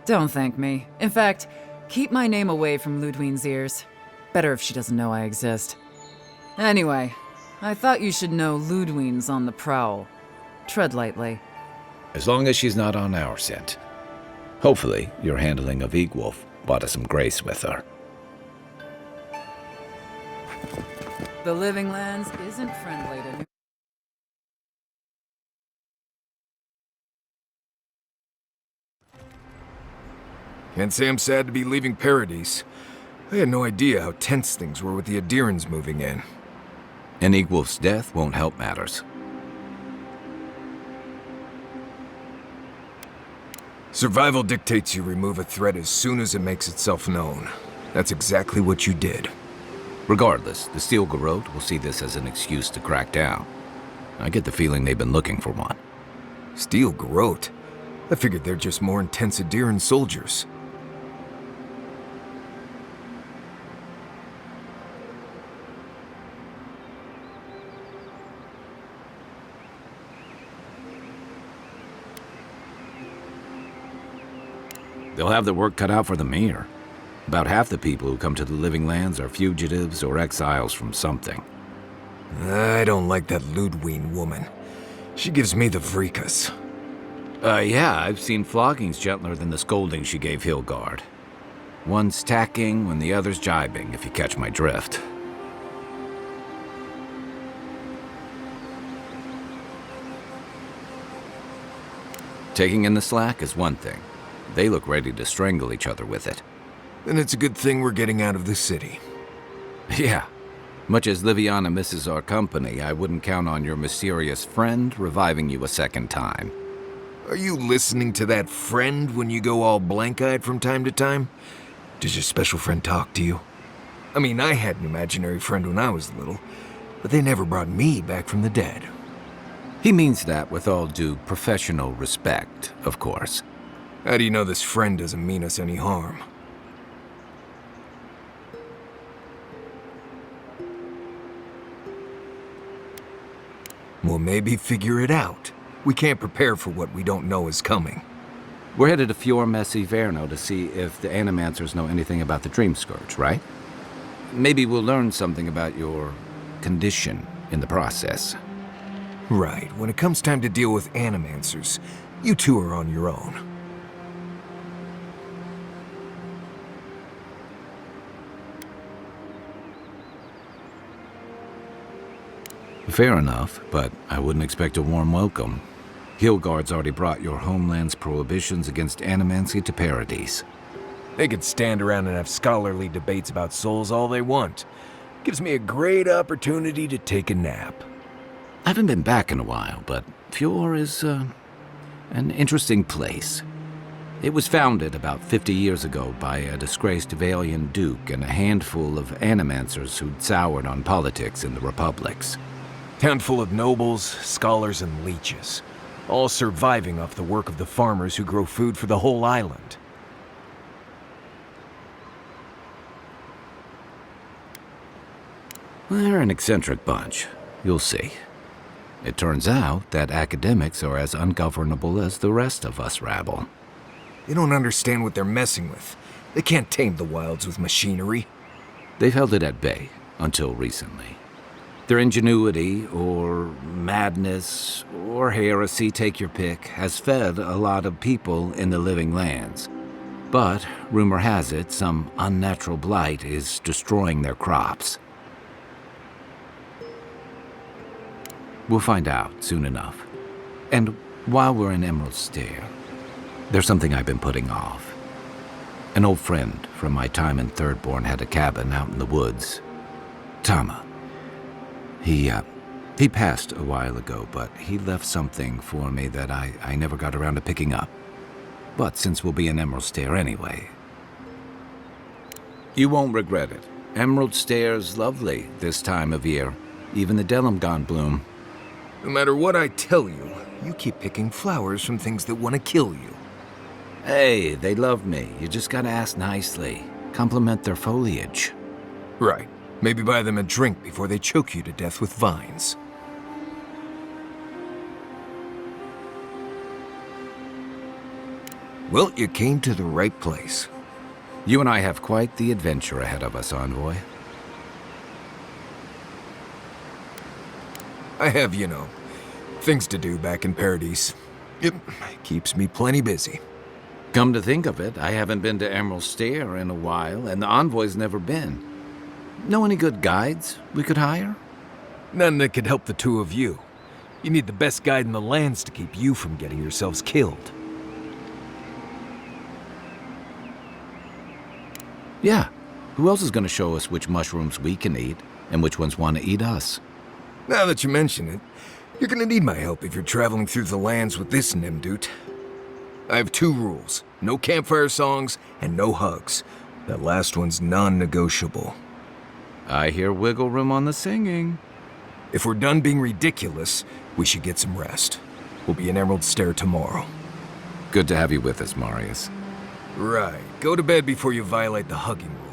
Don't thank me. In fact, keep my name away from Ludwine's ears. Better if she doesn't know I exist. Anyway, I thought you should know Ludwine's on the prowl. Tread lightly. As long as she's not on our scent. Hopefully, your handling of Egwolf brought us some grace with her. The Living Lands isn't friendly to new. Can't say I'm sad to be leaving Paradise. I had no idea how tense things were with the Adirans moving in. And Egwolf's death won't help matters. Survival dictates you remove a threat as soon as it makes itself known. That's exactly what you did. Regardless, the Steel Garrote will see this as an excuse to crack down. I get the feeling they've been looking for one. Steel Garrote? I figured they're just more intense Adiran soldiers. They'll have their work cut out for them here. About half the people who come to the Living Lands are fugitives or exiles from something. I don't like that Ludwine woman. She gives me the freakus. Yeah, I've seen floggings gentler than the scolding she gave Hilgard. One's tacking when the other's jibing, if you catch my drift. Taking in the slack is one thing. They look ready to strangle each other with it. Then it's a good thing we're getting out of the city. Yeah. Much as Liviana misses our company, I wouldn't count on your mysterious friend reviving you a second time. Are you listening to that friend when you go all blank-eyed from time to time? Does your special friend talk to you? I mean, I had an imaginary friend when I was little, but they never brought me back from the dead. He means that with all due professional respect, of course. How do you know this friend doesn't mean us any harm? Well, maybe figure it out. We can't prepare for what we don't know is coming. We're headed to Fior Messi Verno to see if the Animancers know anything about the Dream Scourge, right? Maybe we'll learn something about your condition in the process. Right. When it comes time to deal with Animancers, you two are on your own. Fair enough, but I wouldn't expect a warm welcome. Hilgard's already brought your homeland's prohibitions against animancy to Paradise. They could stand around and have scholarly debates about souls all they want. Gives me a great opportunity to take a nap. I haven't been back in a while, but Fior is, an interesting place. It was founded about 50 years ago by a disgraced Valian duke and a handful of animancers who'd soured on politics in the republics. Town full of nobles, scholars, and leeches, all surviving off the work of the farmers who grow food for the whole island. They're an eccentric bunch. You'll see. It turns out that academics are as ungovernable as the rest of us rabble. They don't understand what they're messing with. They can't tame the wilds with machinery. They've held it at bay until recently. Their ingenuity, or madness, or heresy, take your pick, has fed a lot of people in the living lands. But, rumor has it, some unnatural blight is destroying their crops. We'll find out soon enough. And while we're in Emerald Stair, there's something I've been putting off. An old friend from my time in Thirdborn had a cabin out in the woods. Tama. He passed a while ago, but he left something for me that I never got around to picking up. But since we'll be in Emerald Stair anyway, you won't regret it. Emerald Stair's lovely this time of year. Even the Delumgon bloom. No matter what I tell you, you keep picking flowers from things that want to kill you. Hey, they love me. You just gotta ask nicely. Compliment their foliage. Right. Maybe buy them a drink before they choke you to death with vines. Well, you came to the right place. You and I have quite the adventure ahead of us, Envoy. I have, things to do back in Paradise. It keeps me plenty busy. Come to think of it, I haven't been to Emerald Stair in a while, and the Envoy's never been. Know any good guides we could hire? None that could help the two of you. You need the best guide in the lands to keep you from getting yourselves killed. Yeah. Who else is going to show us which mushrooms we can eat, and which ones want to eat us? Now that you mention it, you're going to need my help if you're traveling through the lands with this Nimdut. I have 2 rules. No campfire songs, and no hugs. That last one's non-negotiable. I hear wiggle room on the singing. If we're done being ridiculous, we should get some rest. We'll be in Emerald Stair tomorrow. Good to have you with us, Marius. Right. Go to bed before you violate the hugging rule.